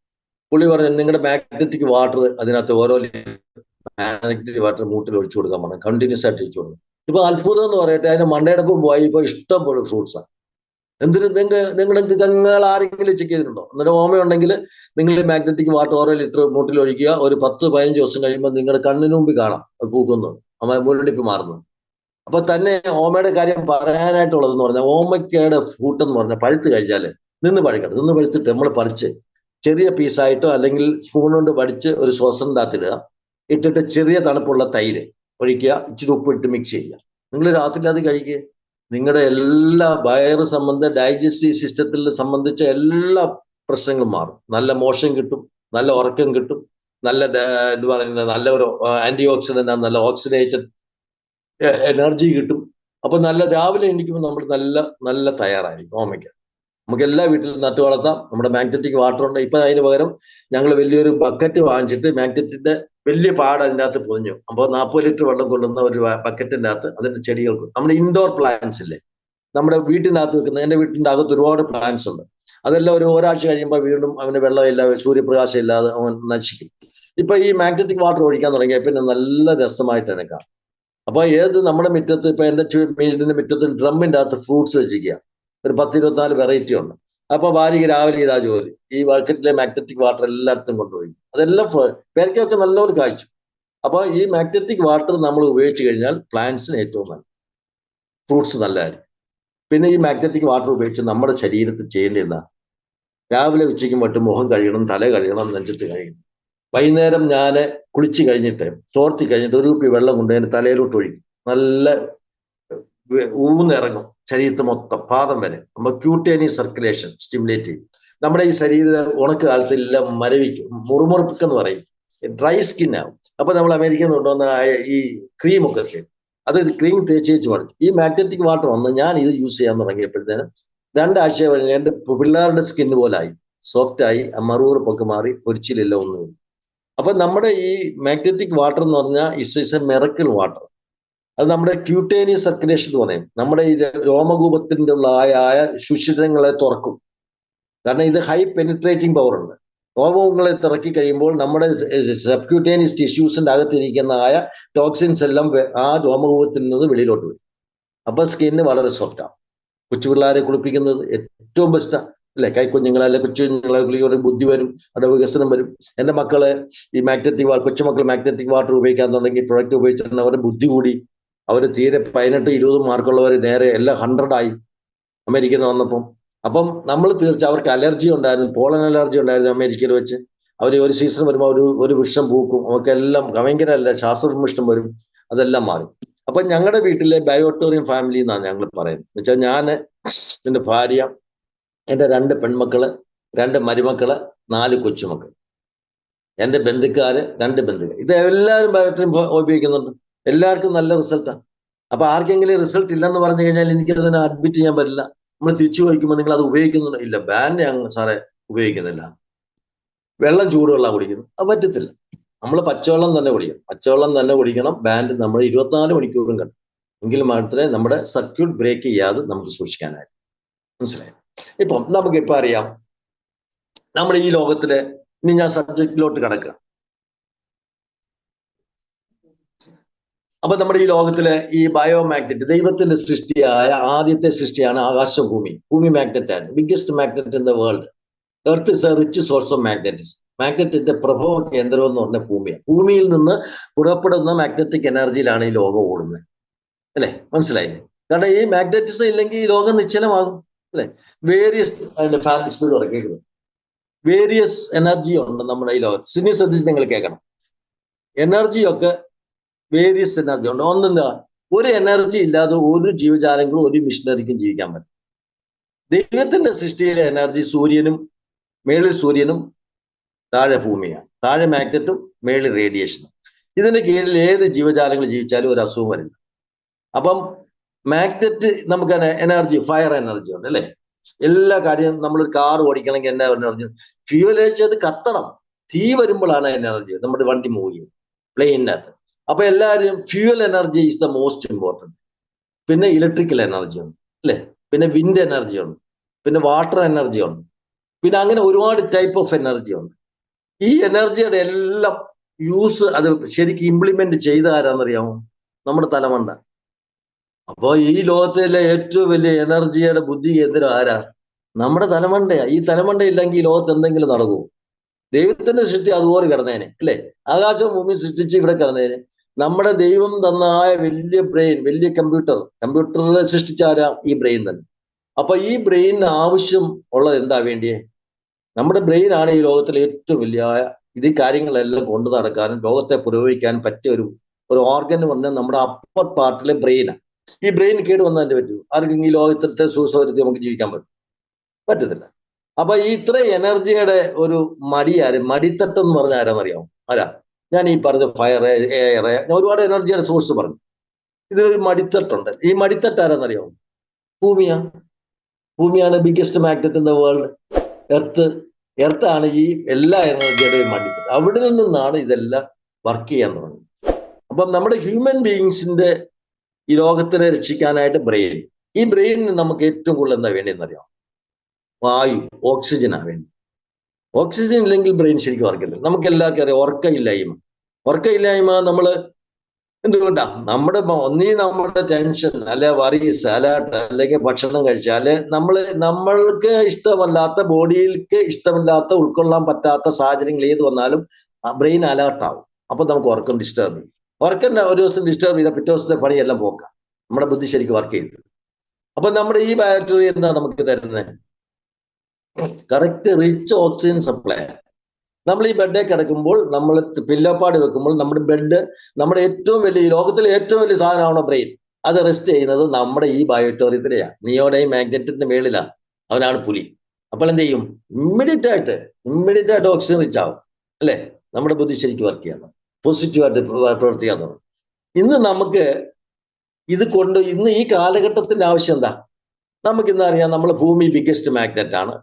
പുള്ളി പറഞ്ഞു, നിങ്ങളുടെ മാഗ്നറ്റിക് വാട്ടർ അതിനകത്ത് ഓരോ മാഗ്നറ്റിക് വാട്ടർ മൂട്ടിൽ ഒഴിച്ചു കൊടുക്കാൻ പറഞ്ഞു, കണ്ടിന്യൂസ് ആയിട്ട് ഒഴിച്ചു കൊടുക്കും. ഇപ്പൊ അത്ഭുതം എന്ന് പറയട്ടെ, അതിന്റെ മണ്ടയടപ്പും പോയി, ഇപ്പൊ ഇഷ്ടം പോലെ ഫ്രൂട്ട്സാണ്. എന്തിനു നിങ്ങൾ ആരെങ്കിലും ചെക്ക് ചെയ്തിട്ടുണ്ടോ? എന്നിട്ട് ഓമയുണ്ടെങ്കിൽ നിങ്ങൾ മാഗ്നറ്റിക് വാട്ടർ ഓരോ ലിറ്റർ മൂട്ടിൽ ഒഴിക്കുക, ഒരു 10-15 ദിവസം കഴിയുമ്പോൾ നിങ്ങളുടെ കണ്ണിന് മുമ്പിൽ കാണാം അത് പൂക്കുന്നത്, മുരടിപ്പ് മാറുന്നത്. അപ്പൊ തന്നെ ഓമയുടെ കാര്യം പറയാനായിട്ടുള്ളതെന്ന് പറഞ്ഞാൽ, ഓമയ്ക്കയുടെ ഫ്രൂട്ട് എന്ന് പറഞ്ഞാൽ പഴുത്ത് കഴിച്ചാൽ നിന്ന് പഴുത്തിട്ട് നമ്മൾ പറിച്ച് ചെറിയ പീസായിട്ടോ അല്ലെങ്കിൽ സ്പൂൺ കൊണ്ട് വടിച്ച് ഒരു ശ്വസനത്തിൻ്റെ അകത്തിടുക, ഇട്ടിട്ട് ചെറിയ തണുപ്പുള്ള തൈര് ഒഴിക്കുക, ഇച്ചിരി ഉപ്പിട്ട് മിക്സ് ചെയ്യുക. നിങ്ങൾ രാത്രി അത് കഴിക്കുക, നിങ്ങളുടെ എല്ലാ വയറ് സംബന്ധ ഡൈജസ്റ്റീവ് സിസ്റ്റത്തിൽ സംബന്ധിച്ച എല്ലാ പ്രശ്നങ്ങളും മാറും. നല്ല മോഷൻ കിട്ടും, നല്ല ഉറക്കം കിട്ടും, നല്ല ഇത് പറയുന്നത് നല്ല ഒരു ആന്റി ഓക്സിഡന്റ്, നല്ല ഓക്സിഡേറ്റഡ് എനർജി കിട്ടും. അപ്പൊ നല്ല രാവിലെ എണീക്കുമ്പോൾ നമ്മൾ നല്ല തയ്യാറായിരിക്കും. ഓമയ്ക്ക നമുക്ക് എല്ലാ വീട്ടിലും നട്ടു വളർത്താം. നമ്മുടെ മാഗ്നറ്റിക് വാട്ടർ ഉണ്ട്. ഇപ്പൊ അതിന് പകരം ഞങ്ങൾ വലിയൊരു ബക്കറ്റ് വാങ്ങിച്ചിട്ട് മാഗ്നറ്റിന്റെ വലിയ പാട് അതിൻ്റെ അകത്ത് പൊതിഞ്ഞു. അപ്പോൾ 40 ലിറ്റർ വെള്ളം കൊള്ളുന്ന ഒരു ബക്കറ്റിന്റെ അകത്ത് അതിന്റെ ചെടികൾക്ക്, നമ്മുടെ ഇൻഡോർ പ്ലാന്റ്സ് ഇല്ലേ, നമ്മുടെ വീട്ടിനകത്ത് വെക്കുന്ന, എന്റെ വീട്ടിന്റെ അകത്ത് ഒരുപാട് പ്ലാന്റ്സ് ഉണ്ട്. അതെല്ലാം ഒരാഴ്ച കഴിയുമ്പോൾ വീണ്ടും അവന് വെള്ളമില്ല, സൂര്യപ്രകാശം ഇല്ലാതെ അവൻ നശിക്കും. ഇപ്പൊ ഈ മാഗ്നറ്റിക് വാട്ടർ ഒഴിക്കാൻ തുടങ്ങിയ പിന്നെ നല്ല രസമായിട്ട് തന്നെ കാണും. അപ്പൊ നമ്മുടെ മുറ്റത്ത്, ഇപ്പൊ എന്റെ വീടിന്റെ മുറ്റത്ത് ഡ്രമ്മിന്റെ അകത്ത് ഫ്രൂട്ട്സ് വെച്ചിരിക്കുക, ഒരു 10-24 വെറൈറ്റി ഉണ്ട്. അപ്പൊ ഭാര്യയ്ക്ക് രാവിലെ ഇതാ ജോലി, ഈ ബക്കറ്റിലെ മാഗ്നറ്റിക് വാട്ടർ എല്ലായിടത്തും കൊണ്ടുപോയി അതെല്ലാം പേരക്കൊക്കെ നല്ലൊരു കാഴ്ച. അപ്പൊ ഈ മാഗ്നറ്റിക് വാട്ടർ നമ്മൾ ഉപയോഗിച്ച് കഴിഞ്ഞാൽ പ്ലാന്റ്സിന് ഏറ്റവും നല്ല, ഫ്രൂട്ട്സ് നല്ലതായിരിക്കും. പിന്നെ ഈ മാഗ്നറ്റിക് വാട്ടർ ഉപയോഗിച്ച് നമ്മുടെ ശരീരത്തിൽ ചെയ്യേണ്ടത് എന്താ? രാവിലെ ഉച്ചയ്ക്കും മറ്റും മുഖം കഴുകണം, തല കഴുകണം, നെഞ്ചത്ത് കഴുകണം. വൈകുന്നേരം ഞാൻ കുളിച്ച് കഴിഞ്ഞിട്ട് തോർത്തി കഴിഞ്ഞിട്ട് ഒരു കുപ്പി വെള്ളം കൊണ്ട് അതിന് തലയിലോട്ട് ഒഴിക്കും. നല്ല ഊന്നിറങ്ങും ശരീരത്തിൽ മൊത്തം, പാദം വരെ. നമ്മൾ ക്യൂട്ടേനിയസ് സർക്കുലേഷൻ സ്റ്റിമുലേറ്റ് ചെയ്യും. നമ്മുടെ ഈ ശരീരം ഉണക്ക് കാലത്തെല്ലാം മരവിക്കും, മുറുമുറുക്കെന്ന് പറയും, ഡ്രൈ സ്കിൻ ആവും. അപ്പൊ നമ്മൾ അമേരിക്കയിൽ നിന്ന് കൊണ്ടുവന്ന ഈ ക്രീമൊക്കെ ചെയ്യും, അത് ക്രീം തേച്ച് പഠിച്ചു. ഈ മാഗ്നറ്റിക് വാട്ടർ വന്ന് ഞാൻ ഇത് യൂസ് ചെയ്യാൻ തുടങ്ങിയപ്പോഴത്തേനും 2 ആഴ്ച കഴിഞ്ഞ് എൻ്റെ പിള്ളേരുടെ സ്കിന്ന് പോലായി, സോഫ്റ്റായി, മറുകുറപ്പൊക്കെ മാറി, പൊരിച്ചിലില്ല, ഒന്നുമില്ല. അപ്പൊ നമ്മുടെ ഈ മാഗ്നറ്റിക് വാട്ടർ എന്ന് പറഞ്ഞാൽ ഇസ് എ മിറക്കിൾ വാട്ടർ. അത് നമ്മുടെ ക്യൂട്ടേനിയസ് സർക്കുലേഷൻ എന്ന് പറയും, നമ്മുടെ ഈ രോമകൂപത്തിന്റെ ഉള്ളതായ സുഷിരങ്ങളെ തുറക്കും. കാരണം ഇത് ഹൈ പെനിട്രേറ്റിംഗ് പവർ ഉണ്ട്. രോമങ്ങളെ തുറക്കി കഴിയുമ്പോൾ നമ്മുടെ സബ്ക്യൂട്ടേനിയസ് ടിഷ്യൂസിന്റെ അകത്തിരിക്കുന്ന ടോക്സിൻസ് എല്ലാം ആ രോമകൂപത്തിൽ നിന്ന് വെളിയിലോട്ട് വരും. അപ്പൊ സ്കിന്ന് വളരെ സോഫ്റ്റ് ആവും. കൊച്ചുപിള്ളേരെ കുളിപ്പിക്കുന്നത് ഏറ്റവും ബെസ്റ്റാണ് അല്ലെ? കൈക്കുഞ്ഞുങ്ങളെ അല്ലെ കൊച്ചുകുഞ്ഞുങ്ങളെ കുളിക്കുന്ന ബുദ്ധി വരും, അവിടെ വികസനം വരും. എൻ്റെ മക്കളെ ഈ കൊച്ചുമക്കൾ മാഗ്നറ്റിക് വാട്ടർ ഉപയോഗിക്കാൻ തുടങ്ങി, പ്രൊഡക്റ്റ് ഉപയോഗിച്ചിട്ടുണ്ട്, അവരുടെ ബുദ്ധി കൂടി. അവർ തീരെ 18-20 മാർക്കുള്ളവർ നേരെ എല്ലാം 100 ആയി അമേരിക്കയിൽ നിന്ന് വന്നപ്പം. അപ്പം നമ്മൾ അവർക്ക് അലർജി ഉണ്ടായിരുന്നു, പോളൻ അലർജി ഉണ്ടായിരുന്നു അമേരിക്കയിൽ വെച്ച്. അവർ ഒരു സീസൺ വരുമ്പോൾ ഒരു വൃക്ഷം പൂക്കും, അവർക്കെല്ലാം ഭയങ്കര ശ്വാസവിമിഷ്ടം വരും, അതെല്ലാം മാറി. അപ്പൊ ഞങ്ങളുടെ വീട്ടിലെ ബയോട്ടോറിയം ഫാമിലി എന്നാണ് ഞങ്ങൾ പറയുന്നത്. എന്നുവെച്ചാൽ ഞാൻ, എൻ്റെ ഭാര്യ, എൻ്റെ 2 പെൺമക്കള്, 2 മരുമക്കള്, 4 കൊച്ചുമക്കൾ. എൻ്റെ ബന്ധുക്കാര്, 2 ബന്ധുക്കാർ. ഇത് എല്ലാവരും ബയോട്രീൻ ഉപയോഗിക്കുന്നുണ്ട്. എല്ലാവർക്കും നല്ല റിസൾട്ടാണ്. അപ്പൊ ആർക്കെങ്കിലും റിസൾട്ട് ഇല്ലെന്ന് പറഞ്ഞു കഴിഞ്ഞാൽ എനിക്കതിനെ അഡ്മിറ്റ് ചെയ്യാൻ പറ്റില്ല. നമ്മൾ തിരിച്ചു ചോദിക്കുമ്പോൾ നിങ്ങൾ അത് ഉപയോഗിക്കുന്നുണ്ടോ? ഇല്ല, ബാൻഡ് സാറേ ഉപയോഗിക്കുന്നില്ല. വെള്ളം ചൂടുവെള്ളം കുടിക്കുന്നു. അത് പറ്റത്തില്ല. നമ്മൾ പച്ചവെള്ളം തന്നെ കുടിക്കണം. പച്ചവെള്ളം തന്നെ കുടിക്കണം. ബാൻഡ് നമ്മൾ 24 മണിക്കൂറും കണ്ടു എങ്കിൽ മാത്രമേ നമ്മുടെ സർക്യൂട്ട് ബ്രേക്ക് ചെയ്യാതെ നമുക്ക് സൂക്ഷിക്കാനായി. മനസ്സിലായി? ഇപ്പം നമുക്കിപ്പോ അറിയാം, നമ്മുടെ ഈ ലോകത്തില്, ഇനി ഞാൻ സബ്ജക്റ്റിലോട്ട് കിടക്കുക. അപ്പൊ നമ്മുടെ ഈ ലോകത്തിലെ ഈ ബയോമാഗ്നറ്റ്, ദൈവത്തിന്റെ സൃഷ്ടിയായ ആദ്യത്തെ സൃഷ്ടിയാണ് ആകാശം, ഭൂമി. ഭൂമി മാഗ്നറ്റ് ആണ്, biggest magnet in the world. Earth is a rich source of magnetism. മാഗ്നറ്റിന്റെ പ്രഭവ കേന്ദ്രം എന്ന് പറഞ്ഞ ഭൂമിയാണ്. ഭൂമിയിൽ നിന്ന് പുറപ്പെടുന്ന മാഗ്നറ്റിക് എനർജിയിലാണ് ഈ ലോകം ഓടുന്നത്. അല്ലെ? മനസ്സിലായില്ലേ? കാരണം ഈ മാഗ്നറ്റിസം ഇല്ലെങ്കിൽ ഈ ലോകം നിശ്ചലമാകും. അല്ലെ? വേരിയസ്, അതിന്റെ ഫാൻ സ്പീഡ് ഉറക്കേക്കുന്നത്, വേരിയസ് എനർജി ഉണ്ട് നമ്മുടെ ഈ ലോകത്ത്. സിനി ശ്രദ്ധിച്ച് നിങ്ങൾ കേൾക്കണം. എനർജിയൊക്കെ വേരിയസ് എനർജി ഉണ്ട്. ഒന്നെന്താ, ഒരു എനർജി ഇല്ലാതെ ഒരു ജീവജാലങ്ങളും ഒരു മിഷനറിക്കും ജീവിക്കാൻ പറ്റും. ദൈവത്തിന്റെ സൃഷ്ടിയിലെ എനർജി സൂര്യനും, മേളിൽ സൂര്യനും താഴെ ഭൂമിയാണ്. താഴെ മാഗ്നറ്റും മേളിൽ റേഡിയേഷനും. ഇതിന് കീഴിൽ ഏത് ജീവജാലങ്ങൾ ജീവിച്ചാലും ഒരു അസുഖം വരില്ല. അപ്പം മാഗ്നറ്റ് നമുക്ക് എനർജി, ഫയർ എനർജി ഉണ്ട് അല്ലെ? എല്ലാ കാര്യവും നമ്മളൊരു കാർ ഓടിക്കണമെങ്കിൽ എന്നാ എനർജി? ഫ്യൂവൽ ഒഴിച്ചത് കത്തണം. തീ വരുമ്പോഴാണ് എനർജി നമ്മുടെ വണ്ടി മൂവ് ചെയ്യുന്നത്, പ്ലെയിനകത്ത്. അപ്പൊ എല്ലാവരും fuel energy is the most important. പിന്നെ ഇലക്ട്രിക്കൽ എനർജി ഉണ്ട് അല്ലെ? പിന്നെ വിൻഡ് എനർജി ഉണ്ട്, പിന്നെ വാട്ടർ എനർജി ഉണ്ട്, പിന്നെ അങ്ങനെ ഒരുപാട് ടൈപ്പ് ഓഫ് എനർജി ഉണ്ട്. ഈ എനർജിയുടെ എല്ലാം യൂസ് അത് ശരിക്കും ഇംപ്ലിമെന്റ് ചെയ്ത ആരാന്നറിയാമോ? നമ്മുടെ തലമണ്ട. അപ്പൊ ഈ ലോകത്തിലെ ഏറ്റവും വലിയ എനർജിയുടെ ബുദ്ധി കേന്ദ്രം ആരാ? നമ്മുടെ തലമണ്ടയാ. ഈ തലമണ്ട ഇല്ലെങ്കിൽ ഈ ലോകത്ത് എന്തെങ്കിലും നടക്കുമോ? ദൈവത്തിന്റെ സൃഷ്ടി അതുപോലെ കിടന്നേനെ അല്ലെ? ആകാശവും ഭൂമി സൃഷ്ടിച്ച് ഇവിടെ കിടന്നേനെ. നമ്മുടെ ദൈവം തന്നായ വലിയ ബ്രെയിൻ, വലിയ കമ്പ്യൂട്ടറിനെ സൃഷ്ടിച്ചാരാ? ഈ ബ്രെയിൻ തന്നെ. അപ്പൊ ഈ ബ്രെയിനിന് ആവശ്യം ഉള്ളത് എന്താ വേണ്ടിയേ? നമ്മുടെ ബ്രെയിൻ ആണ് ഈ ലോകത്തിലെ ഏറ്റവും വലിയ ഇത് കാര്യങ്ങളെല്ലാം കൊണ്ടു നടക്കാനും ലോകത്തെ പുരോഗമിക്കാനും പറ്റിയ ഒരു ഓർഗൻ എന്ന് പറഞ്ഞാൽ നമ്മുടെ അപ്പർ പാർട്ടിലെ ബ്രെയിനാണ്. ഈ ബ്രെയിൻ കേട് വന്നതിന്റെ പറ്റൂ? ആർക്കെങ്കിലും ഈ ലോകത്തെ സുഖസൗകര്യത്തിൽ നമുക്ക് ജീവിക്കാൻ പറ്റത്തില്ല. അപ്പൊ ഈ ഇത്ര എനർജിയുടെ ഒരു മടിത്തട്ട് എന്ന് പറഞ്ഞ ആരാന്നറിയാമോ? ആരാ? ഞാൻ ഈ പറഞ്ഞ ഫയർ, എയർ, ഞാൻ ഒരുപാട് എനർജിയുടെ സോഴ്സ് പറഞ്ഞു. ഇതിലൊരു മടിത്തട്ടുണ്ട്. ഈ മടിത്തട്ട് ആരാന്നറിയാമോ? ഭൂമിയാണ് biggest magnet in the world. Earth ആണ് ഈ എല്ലാ എനർജിയുടെയും മടിത്തട്ട്. അവിടെ നിന്നാണ് ഇതെല്ലാം വർക്ക് ചെയ്യാൻ തുടങ്ങുന്നത്. അപ്പം നമ്മുടെ ഹ്യൂമൻ ബീയിങ്സിന്റെ ഈ ലോകത്തിനെ രക്ഷിക്കാനായിട്ട് ബ്രെയിൻ. ഈ ബ്രെയിനിന് നമുക്ക് ഏറ്റവും കൂടുതൽ എന്താ വേണ്ടിയെന്നറിയാം? വായു, ഓക്സിജനാണ് വേണ്ടി. ഓക്സിജൻ ഇല്ലെങ്കിൽ ബ്രെയിൻ ശരിക്കും വർക്കില്ല. നമുക്ക് എല്ലാവർക്കും അറിയാം ഉറക്കമില്ലായ്മ നമ്മൾ എന്തുകൊണ്ടാ? നമ്മുടെ ടെൻഷൻ, അല്ലെ വറീസ്, അലേർട്ട്, അല്ലെങ്കിൽ ഭക്ഷണം കഴിച്ചാൽ, അല്ലെ നമ്മൾക്ക് ഇഷ്ടമല്ലാത്ത, ബോഡിയിലേക്ക് ഇഷ്ടമില്ലാത്ത, ഉൾക്കൊള്ളാൻ പറ്റാത്ത സാഹചര്യങ്ങൾ ഏത് വന്നാലും ബ്രെയിൻ അലേർട്ടാവും. അപ്പൊ നമുക്ക് ഉറക്കം ഡിസ്റ്റർബ് ചെയ്യും. ഉറക്കം ഒരു ദിവസം ഡിസ്റ്റർബ് ചെയ്താൽ പിറ്റേ ദിവസത്തെ പണിയെല്ലാം പോക്കാം. നമ്മുടെ ബുദ്ധി ശരിക്കും വർക്ക് ചെയ്തു. അപ്പൊ നമ്മുടെ ഈ ബാക്ടീരിയ എന്താ നമുക്ക് തരുന്നത്? Correct rich oxygen supply. നമ്മൾ ഈ ബെഡേ കിടക്കുമ്പോൾ, നമ്മൾ പില്ലപ്പാട് വെക്കുമ്പോൾ, നമ്മുടെ ബെഡ് നമ്മുടെ ഏറ്റവും വലിയ, ലോകത്തിലെ ഏറ്റവും വലിയ സാധനമാണോ ബ്രെയിൻ? അത് റെസ്റ്റ് ചെയ്യുന്നത് നമ്മുടെ ഈ ബയോട്ടോറിയത്തിലെയാണ്. നിയോടെയും മാഗ്നറ്റിന്റെ മേളിലാണ്. അവനാണ് പുലി. അപ്പോൾ എന്ത് ചെയ്യും? ഇമ്മീഡിയറ്റ് ആയിട്ട് ഓക്സിജൻ റിച്ച് ആവും അല്ലെ? നമ്മുടെ ബുദ്ധി ശരിക്കും വർക്ക് ചെയ്യാൻ, പോസിറ്റീവായിട്ട് പ്രവർത്തിക്കാൻ തുടങ്ങും. ഇന്ന് നമുക്ക് ഇന്ന് ഈ കാലഘട്ടത്തിന്റെ ആവശ്യം എന്താ? നമുക്കിന്ന് അറിയാം, നമ്മൾ ഭൂമി ബിഗ്ഗസ്റ്റ് മാഗ്നറ്റ് ആണ്.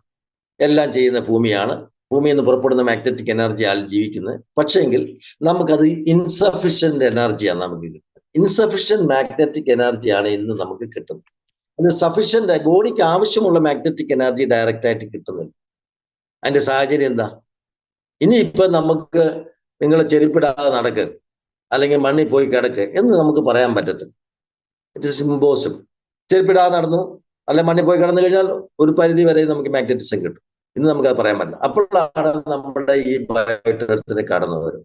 എല്ലാം ചെയ്യുന്ന ഭൂമിയാണ്. ഭൂമിയിൽ നിന്ന് പുറപ്പെടുന്ന മാഗ്നറ്റിക് എനർജിയാൽ ജീവിക്കുന്നത്. പക്ഷേങ്കിൽ നമുക്കത് ഇൻസഫിഷ്യന്റ് എനർജിയാണ് നമുക്ക് കിട്ടുന്നത്. ഇൻസഫിഷ്യന്റ് മാഗ്നറ്റിക് എനർജിയാണ് ഇന്ന് നമുക്ക് കിട്ടുന്നത്. അത് സഫിഷ്യന്റ്, ബോഡിക്ക് ആവശ്യമുള്ള മാഗ്നറ്റിക് എനർജി ഡയറക്റ്റ് ആയിട്ട് കിട്ടുന്നില്ല. അതിന്റെ സാഹചര്യം എന്താ? ഇനിയിപ്പൊ നമുക്ക് നിങ്ങൾ ചെരുപ്പിടാതെ നടക്ക്, അല്ലെങ്കിൽ മണ്ണിൽ പോയി കിടക്ക് എന്ന് നമുക്ക് പറയാൻ പറ്റത്തില്ല. It is impossible. ചെരുപ്പിടാതെ നടന്നു, അല്ലെ മണ്ണിൽ പോയി കിടന്നു കഴിഞ്ഞാൽ ഒരു പരിധി വരെ നമുക്ക് മാഗ്നറ്റിസം കിട്ടും. ഇന്ന് നമുക്കത് പറയാൻ പറ്റില്ല. അപ്പോഴാണ് നമ്മുടെ ഈ ബയോട്ടോറിയത്തിലേക്ക് കടന്നു വരും.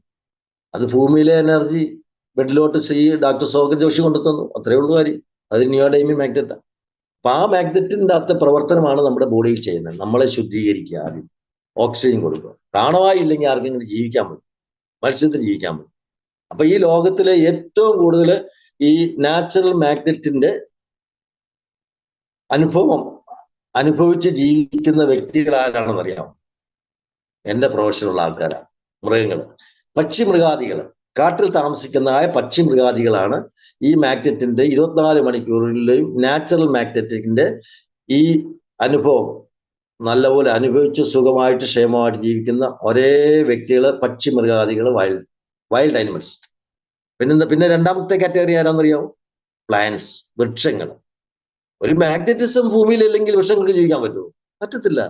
അത് ഭൂമിയിലെ എനർജി ബെഡിലോട്ട് ഡോക്ടർ സോഗൻ ജോഷി കൊണ്ടുതന്നു. അത്രയേ ഉള്ളൂ കാര്യം. അത് നിയോഡൈമിക് മാഗ്നറ്റാണ്. അപ്പൊ ആ മാഗ്നറ്റിന്റെ അകത്തെ പ്രവർത്തനമാണ് നമ്മുടെ ബോഡിയിൽ ചെയ്യുന്നത്. നമ്മളെ ശുദ്ധീകരിക്കുക, ആദ്യം ഓക്സിജൻ കൊടുക്കുക. പ്രാണവായു ഇല്ലെങ്കിൽ ആർക്കെങ്കിലും ജീവിക്കാൻ പറ്റും, മത്സ്യത്തിന് ജീവിക്കാൻ പറ്റും. അപ്പൊ ഈ ലോകത്തിലെ ഏറ്റവും കൂടുതൽ ഈ നാച്ചുറൽ മാഗ്നറ്റിന്റെ അനുഭവിച്ച് ജീവിക്കുന്ന വ്യക്തികൾ ആരാണെന്ന് അറിയാം? എൻ്റെ പ്രൊഫഷനുള്ള ആൾക്കാരാണ് മൃഗങ്ങൾ. പക്ഷിമൃഗാദികൾ, കാട്ടിൽ താമസിക്കുന്നതായ പക്ഷിമൃഗാദികളാണ് ഈ മാഗ്നറ്റിന്റെ 24 മണിക്കൂറിലെയും നാച്ചുറൽ മാഗ്നറ്റിന്റെ ഈ അനുഭവം നല്ലപോലെ അനുഭവിച്ച് സുഖമായിട്ട് ക്ഷേമമായിട്ട് ജീവിക്കുന്ന ഒരേ വ്യക്തികള് പക്ഷിമൃഗാദികൾ, വൈൽഡ് ആനിമൽസ്. പിന്നെ രണ്ടാമത്തെ കാറ്റഗറി ആരാന്നറിയാമോ? പ്ലാന്റ്സ്, വൃക്ഷങ്ങൾ. ഒരു മാഗ്നറ്റിസം ഭൂമിയിൽ ഇല്ലെങ്കിൽ വൃക്ഷങ്ങൾക്ക് ജീവിക്കാൻ പറ്റുമോ? പറ്റത്തില്ല,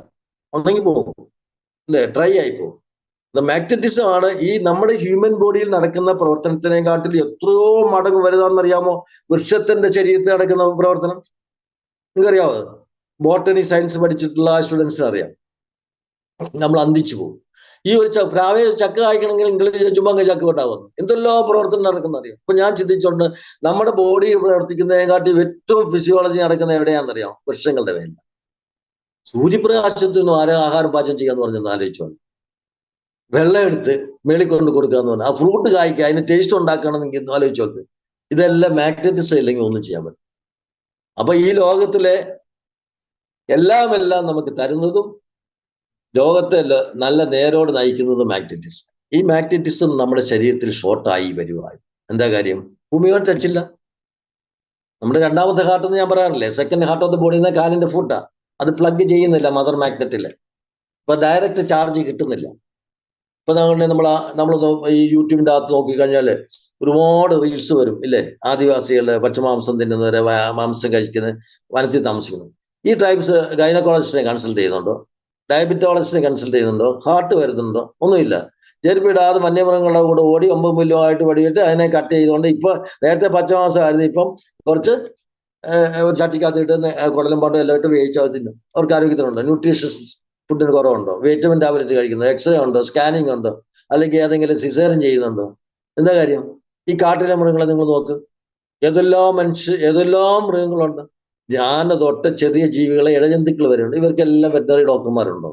ഉണങ്ങി പോകും, അല്ലെ, ഡ്രൈ ആയി പോകും. മാഗ്നറ്റിസം ആണ് ഈ നമ്മുടെ ഹ്യൂമൻ ബോഡിയിൽ നടക്കുന്ന പ്രവർത്തനത്തിനെക്കാട്ടിൽ എത്രയോ മടങ്ങ് വലുതാണെന്നറിയാമോ വൃക്ഷത്തിന്റെ ശരീരത്തിൽ നടക്കുന്ന പ്രവർത്തനം? നിങ്ങൾക്കറിയാമോ? ബോട്ടണി സയൻസ് പഠിച്ചിട്ടുള്ള സ്റ്റുഡൻസിന് അറിയാം. നമ്മൾ അന്തിച്ചു പോകും. ഈ ഒരു പ്രാവേ ചക്ക കായ്ക്കണമെങ്കിൽ ഇംഗ്ലീഷ് ചുമ്മാ ചക്ക കൊണ്ടാവുന്നു, എന്തെല്ലാം പ്രവർത്തനം നടക്കുന്ന അറിയാം. ഇപ്പൊ ഞാൻ ചിന്തിച്ചോണ്ട് നമ്മുടെ ബോഡി പ്രവർത്തിക്കുന്നതിനെക്കാട്ടി ഏറ്റവും ഫിസിയോളജി നടക്കുന്ന എവിടെയാണെന്നറിയാം? വൃക്ഷങ്ങളുടെ മേലെ. സൂര്യപ്രകാശത്തിനും ആഹാരം പാചകം ചെയ്യാന്ന് പറഞ്ഞൊന്ന് ആലോചിച്ചോ. വെള്ളം എടുത്ത് മേളിൽ കൊണ്ട് കൊടുക്കുക എന്ന് പറഞ്ഞാൽ ആ ഫ്രൂട്ട് കായ്ക്കുക, അതിന് ടേസ്റ്റ് ഉണ്ടാക്കണമെന്നെങ്കിൽ ആലോചിച്ച് നോക്ക്. ഇതെല്ലാം മാഗ്നറ്റിസം ഇല്ലെങ്കിൽ ഒന്നും ചെയ്യാൻ പറ്റും. അപ്പൊ ഈ ലോകത്തിലെ എല്ലാം നമുക്ക് തരുന്നതും ലോകത്തെ നല്ല നേരോട് നയിക്കുന്നതും മാഗ്നറ്റിസം. ഈ മാഗ്നറ്റിസം നമ്മുടെ ശരീരത്തിൽ ഷോർട്ടായി വരുവായി. എന്താ കാര്യം? ഭൂമിയോട് ടച്ചില്ല. നമ്മുടെ രണ്ടാമത്തെ ഹാർട്ട് എന്ന് ഞാൻ പറയാറില്ലേ, second heart of the body എന്ന കാലിന്റെ ഫുട്ടാ. അത് പ്ലഗ് ചെയ്യുന്നില്ല മദർ മാഗ്നറ്റില്. ഇപ്പൊ ഡയറക്റ്റ് ചാർജ് കിട്ടുന്നില്ല. ഇപ്പൊ നമ്മൾ ഈ യൂട്യൂബിന്റെ അകത്ത് നോക്കിക്കഴിഞ്ഞാല് ഒരുപാട് റീൽസ് വരും ഇല്ലേ? ആദിവാസികള് പച്ചമാംസം തിന്നുന്നവരെ, മാംസം കഴിക്കുന്ന, വനത്തിൽ താമസിക്കുന്നു. ഈ ട്രൈബ്സ് ഗൈനക്കോളജിസ്റ്റിനെ കൺസൾട്ട് ചെയ്യുന്നുണ്ടോ? ഡയബറ്റോളജിസ്റ്റിനെ കൺസൾട്ട് ചെയ്യുന്നുണ്ടോ? ഹാർട്ട് വരുന്നുണ്ടോ? ഒന്നുമില്ല. ചെരുപ്പിടാതെ വന്യമൃഗങ്ങളുടെ കൂടെ ഓടി 9 മില്ലുമായിട്ട് വടിയിട്ട് അതിനെ കട്ട് ചെയ്തുകൊണ്ട് ഇപ്പൊ നേരത്തെ പച്ചമാംസമായിരുന്നു, ഇപ്പം കുറച്ച് ഒരു ചട്ടിക്കകത്തിട്ട് കുടലും പാണ്ടും എല്ലാം ഇട്ട് വേവിച്ചാൽ തിന്നും. അവർക്ക് ആരോഗ്യത്തിനുണ്ടോ? ന്യൂട്രീഷ്യസ് ഫുഡിന് കുറവുണ്ടോ? വിറ്റമിൻ ടാബ്ലറ്റ് കഴിക്കുന്നത്, എക്സ്റേ ഉണ്ടോ? സ്കാനിങ് ഉണ്ടോ? അല്ലെങ്കിൽ ഏതെങ്കിലും സിസേറിയൻ ചെയ്യുന്നുണ്ടോ? എന്താ കാര്യം? ഈ കാട്ടിലെ മൃഗങ്ങളെ നിങ്ങൾ നോക്ക്, ഏതെല്ലാം മൃഗങ്ങളുണ്ട്. ആന തൊട്ട് ചെറിയ ജീവികളെ, ഇഴജന്തുക്കൾ വരെ ഉണ്ട്. ഇവർക്കെല്ലാം വെറ്ററിനറി ഡോക്ടർമാരുണ്ടോ?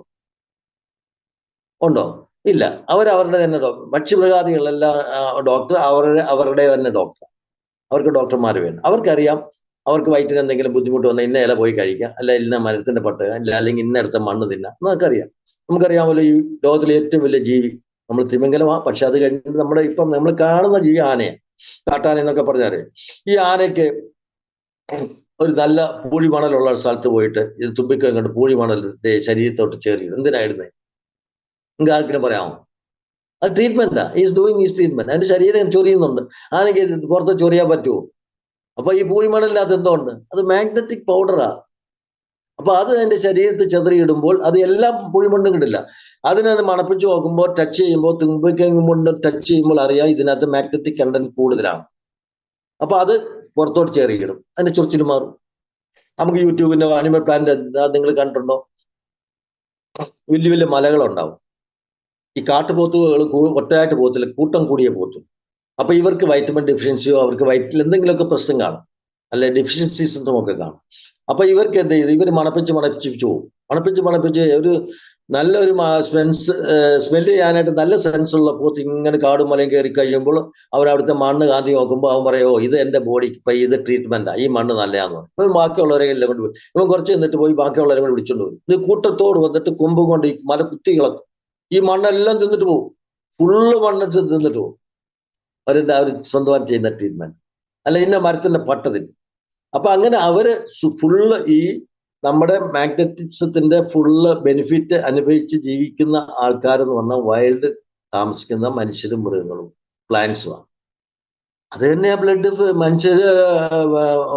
ഉണ്ടോ? ഇല്ല. അവരവരുടെ തന്നെ പക്ഷിമൃഗാദികളെല്ലാം ഡോക്ടർ അവരുടെ തന്നെ ഡോക്ടർ. അവർക്ക് ഡോക്ടർമാർ വേണം. അവർക്കറിയാം അവർക്ക് വയറ്റിന് എന്തെങ്കിലും ബുദ്ധിമുട്ട് വന്നാൽ ഇന്ന ഇല പോയി കഴിക്കുക, അല്ല ഇന്ന മരത്തിന്റെ പട്ടുക, അല്ലെങ്കിൽ ഇന്നടുത്ത മണ്ണ് തിന്നാ. നമുക്കറിയാം. നമുക്കറിയാമല്ലോ ഈ ലോകത്തിലെ ഏറ്റവും വലിയ ജീവി നമ്മൾ തിമിംഗലമാ. പക്ഷെ അത് കഴിഞ്ഞിട്ട് നമ്മൾ കാണുന്ന ജീവി ആനയാണ്. കാട്ടാന എന്നൊക്കെ പറഞ്ഞറിയാം. ഈ ആനയ്ക്ക് ഒരു നല്ല പൂഴിമണലുള്ള സ്ഥലത്ത് പോയിട്ട് ഇത് തുമ്പിക്കം കണ്ട് പൂഴിമണൽ ശരീരത്തോട്ട് ചേറിയിടും. എന്തിനായിരുന്നേ? നിങ്ങൾക്ക് ആർക്കിനും പറയാമോ? അത് ട്രീറ്റ്മെന്റാ. Is doing is treatment. അതിന്റെ ശരീരം ചൊറിയുന്നുണ്ട്. ആനയ്ക്ക് പുറത്ത് ചൊറിയാൻ പറ്റുമോ? അപ്പൊ ഈ പൂഴിമണലിനകത്ത് എന്തുണ്ട്? അത് മാഗ്നറ്റിക് പൗഡറാ. അപ്പൊ അത് അതിന്റെ ശരീരത്തിൽ ചെതറിയിടുമ്പോൾ അത് എല്ലാം പൂഴിമണ്ണും കിട്ടില്ല. അതിനത് മണപ്പിച്ച് നോക്കുമ്പോൾ, ടച്ച് ചെയ്യുമ്പോൾ, തുമ്പിക്കൊണ്ട് ടച്ച് ചെയ്യുമ്പോൾ അറിയാം ഇതിനകത്ത് മാഗ്നറ്റിക് കണ്ടന്റ് കൂടുതലാണ്. അപ്പൊ അത് പുറത്തോട്ട് ചേറിയിടും, അതിന്റെ ചൊറിച്ചിൽ മാറും. നമുക്ക് യൂട്യൂബിന്റെ അനിമൽ പ്ലാന്റ് നിങ്ങൾ കണ്ടിട്ടുണ്ടോ? വലിയ വലിയ മലകളുണ്ടാവും. ഈ കാട്ടുപോത്തുകൾ ഒറ്റയായിട്ട് പോത്തില്ല, കൂട്ടം കൂടിയ പോത്തും. അപ്പൊ ഇവർക്ക് വൈറ്റമിൻ ഡെഫിഷ്യൻസിയോ അവർക്ക് വയറ്റിൽ എന്തെങ്കിലുമൊക്കെ പ്രശ്നം കാണും, അല്ലെ ഡെഫിഷ്യൻസി സിൻഡ്രോം ഒക്കെ കാണും. അപ്പൊ ഇവർക്ക് എന്ത് ചെയ്ത് ഇവർ മണപ്പിച്ച് പോകും. മണപ്പിച്ച് ഒരു നല്ലൊരു സ്മെല്ല് ചെയ്യാനായിട്ട് നല്ല സെൻസ് ഉള്ള പോത്ത് ഇങ്ങനെ കാടും മലയും കയറി കഴിയുമ്പോൾ അവരവിടുത്തെ മണ്ണ് കാന്തി നോക്കുമ്പോൾ അവൻ പറയോ ഇത് എന്റെ ബോഡിക്ക് ഇപ്പൊ ഇത് ട്രീറ്റ്മെന്റാ, ഈ മണ്ണ് നല്ലതാന്ന് പറയും. ഇപ്പം ബാക്കിയുള്ളവരെ എല്ലാം കൊണ്ട് പോയി ഇവൻ കുറച്ച് നിന്നിട്ട് പോയി ബാക്കിയുള്ളവരെ കൊണ്ട് വിളിച്ചോണ്ട് വരും. ഇത് കൂട്ടത്തോട് വന്നിട്ട് കൊമ്പ് കൊണ്ട് ഈ മല കുത്തി കിളക്കും. ഈ മണ്ണെല്ലാം തിന്നിട്ട് പോകും, ഫുള്ള് മണ്ണിട്ട് തിന്നിട്ട് പോകും. അവർ സ്വന്തമായിട്ട് ചെയ്യുന്ന ട്രീറ്റ്മെന്റ്. അല്ല ഇന്ന മരത്തിന്റെ പട്ടതിന്. അപ്പൊ അങ്ങനെ അവര് ഫുള്ള് ഈ നമ്മുടെ മാഗ്നറ്റിസത്തിന്റെ ഫുള്ള് ബെനിഫിറ്റ് അനുഭവിച്ച് ജീവിക്കുന്ന ആൾക്കാരെന്ന് പറഞ്ഞാൽ വൈൽഡ് താമസിക്കുന്ന മനുഷ്യരും മൃഗങ്ങളും പ്ലാന്റ്സുമാണ്. അത് തന്നെയാ ബ്ലഡ്. മനുഷ്യര്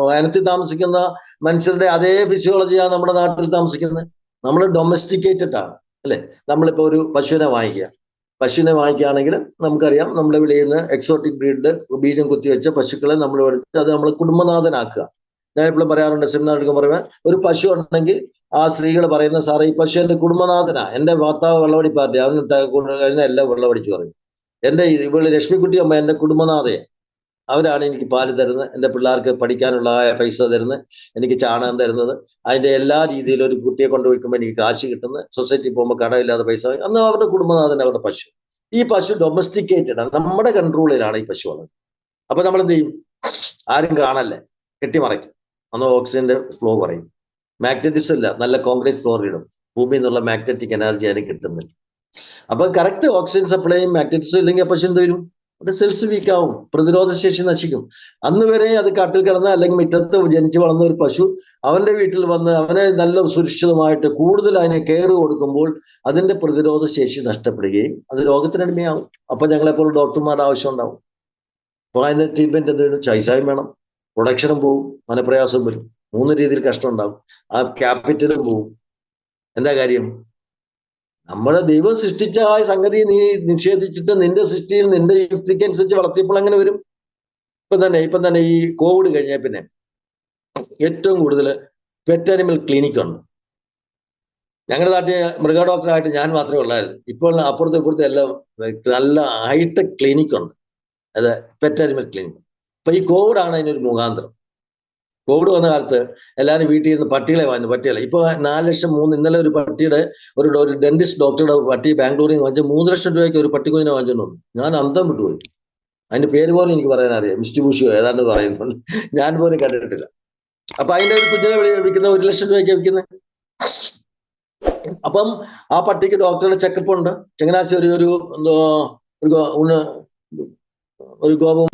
വനത്തിൽ താമസിക്കുന്ന മനുഷ്യരുടെ അതേ ഫിസിയോളജിയാണ് നമ്മുടെ നാട്ടിൽ താമസിക്കുന്നത്. നമ്മൾ ഡൊമസ്റ്റിക്കേറ്റഡ് ആണ്, അല്ലെ? നമ്മളിപ്പോ ഒരു പശുവിനെ വാങ്ങിക്കുകയാണെങ്കിൽ നമുക്കറിയാം നമ്മുടെ വിളയിൽ നിന്ന് എക്സോട്ടിക് ബ്രീഡ് ബീജം കുത്തിവെച്ച പശുക്കളെ നമ്മൾ എടുത്തിട്ട് അത് നമ്മൾ കുടുംബനാഥനാക്കുക. ഞാൻ എപ്പോഴും പറയാറുണ്ട്, സെമിനാറിലൊക്കെ പറയുമ്പോൾ ഒരു പശു ഉണ്ടെങ്കിൽ ആ സ്ത്രീകൾ പറയുന്ന സാറേ ഈ പശു എന്റെ കുടുംബനാഥനാ, എന്റെ ഭർത്താവ് വെള്ളവടി പാർട്ടി, അവന് കഴിഞ്ഞ എല്ലാം വെള്ളവടിച്ചു പറയും. എന്റെ ഇവള് ലക്ഷ്മിക്കുട്ടി അമ്മ എന്റെ കുടുംബനാഥയെ, അവരാണ് എനിക്ക് പാല് തരുന്നത്, എൻ്റെ പിള്ളേർക്ക് പഠിക്കാനുള്ള പൈസ തരുന്നത്, എനിക്ക് ചാണകം തരുന്നത്, അതിന്റെ എല്ലാ രീതിയിലും ഒരു കുട്ടിയെ കൊണ്ടുപോയിക്കുമ്പോൾ എനിക്ക് കാശ് കിട്ടുന്നത്, സൊസൈറ്റി പോകുമ്പോൾ കടമില്ലാതെ പൈസ, അന്ന് അവരുടെ കുടുംബനാഥൻ അവരുടെ പശു. ഈ പശു ഡൊമസ്റ്റിക്കേറ്റഡ് ആണ്, നമ്മുടെ കൺട്രോളിലാണ് ഈ പശു ഉള്ളത്. അപ്പൊ നമ്മൾ എന്ത് ചെയ്യും? ആരും കാണല്ലേ, കെട്ടിമറയ്ക്കും. അന്ന് ഓക്സിജന്റെ ഫ്ലോ കുറയും. മാഗ്നറ്റിസം ഇല്ല, നല്ല കോൺക്രീറ്റ് ഫ്ലോർ ഇടും. ഭൂമിയിൽ നിന്നുള്ള മാഗ്നറ്റിക് എനർജി അതിന് കിട്ടുന്നില്ല. അപ്പൊ കറക്റ്റ് ഓക്സിജൻ സപ്ലൈയും മാഗ്നറ്റിസും ഇല്ലെങ്കിൽ ആ പശു എന്ത് വരും? അവിടെ സെൽസ് വീക്ക് ആവും, പ്രതിരോധ ശേഷി നശിക്കും. അന്ന് വരെ അത് കാട്ടിൽ കിടന്ന അല്ലെങ്കിൽ മുറ്റത്ത് ജനിച്ചു വളർന്ന ഒരു പശു അവന്റെ വീട്ടിൽ വന്ന് അവനെ നല്ല സുരക്ഷിതമായിട്ട് കൂടുതൽ അതിനെ കെയർ കൊടുക്കുമ്പോൾ അതിന്റെ പ്രതിരോധ ശേഷി നഷ്ടപ്പെടുകയും അത് രോഗത്തിനടിമയാവും. അപ്പൊ ഞങ്ങളെപ്പോലെ ഡോക്ടർമാരുടെ ആവശ്യം ഉണ്ടാവും. അപ്പൊ അതിന്റെ ട്രീറ്റ്മെന്റ് എന്തെങ്കിലും പൈസയും വേണം, പ്രൊഡക്ഷനും പോവും, മനപ്രയാസവും വരും, 3 രീതിയിൽ കഷ്ടം ഉണ്ടാവും, ആ ക്യാപിറ്റലും പോവും. എന്താ കാര്യം? നമ്മളെ ദൈവം സൃഷ്ടിച്ച ആ സംഗതി നീ നിഷേധിച്ചിട്ട് നിന്റെ സൃഷ്ടിയിൽ നിന്റെ യുക്തിക്ക് അനുസരിച്ച് വളർത്തിയപ്പോൾ അങ്ങനെ വരും. ഇപ്പം തന്നെ ഈ കോവിഡ് കഴിഞ്ഞ പിന്നെ ഏറ്റവും കൂടുതൽ പെറ്റ് അനിമൽ ക്ലിനിക് ഉണ്ട്. ഞങ്ങളുടെ നാട്ടിൽ മൃഗ ഡോക്ടറായിട്ട് ഞാൻ മാത്രമേ ഉള്ളായിരുന്നു. ഇപ്പോൾ അപ്പുറത്തെ ഇപ്പുറത്തെ എല്ലാം നല്ല ഹൈടെക് ക്ലിനിക് ഉണ്ട്, അത് പെറ്റ് അനിമൽ ക്ലിനിക്. അപ്പൊ ഈ കോവിഡ് ആണ് അതിനൊരു മുഖാന്തരം. കോവിഡ് വന്ന കാലത്ത് എല്ലാവരും വീട്ടിൽ ഇരുന്ന് പട്ടികളെ വാങ്ങുന്നു. പട്ടികളെ ഇപ്പൊ 4 ലക്ഷം ഇന്നലെ ഒരു പട്ടിയുടെ ഒരു ഡെന്റിസ്റ്റ് ഡോക്ടറുടെ പട്ടി ബാംഗ്ലൂരിൽ നിന്ന് വാങ്ങിച്ച 3 ലക്ഷം രൂപയ്ക്ക് ഒരു പട്ടിക്കുഞ്ഞിനെ വാങ്ങിച്ചോണ്ട് വന്നു. ഞാൻ അന്തം വിട്ടുപോയി. അതിന്റെ പേര് പോലും എനിക്ക് പറയാൻ അറിയാം, മിസ്റ്റുബൂഷിയോ ഏതാണ്ട് പറയുന്നുണ്ട്, ഞാൻ പോലും കണ്ടിട്ടില്ല. അപ്പൊ അതിന്റെ ഒരു കുഞ്ഞിനെ വിൽക്കുന്ന 1 ലക്ഷം രൂപയ്ക്ക് വിൽക്കുന്നത്. അപ്പം ആ പട്ടിക്ക് ഡോക്ടറുടെ ചെക്കപ്പ് ഉണ്ട്. ചങ്ങനാശ്ശേരി ഒരു ഗോപം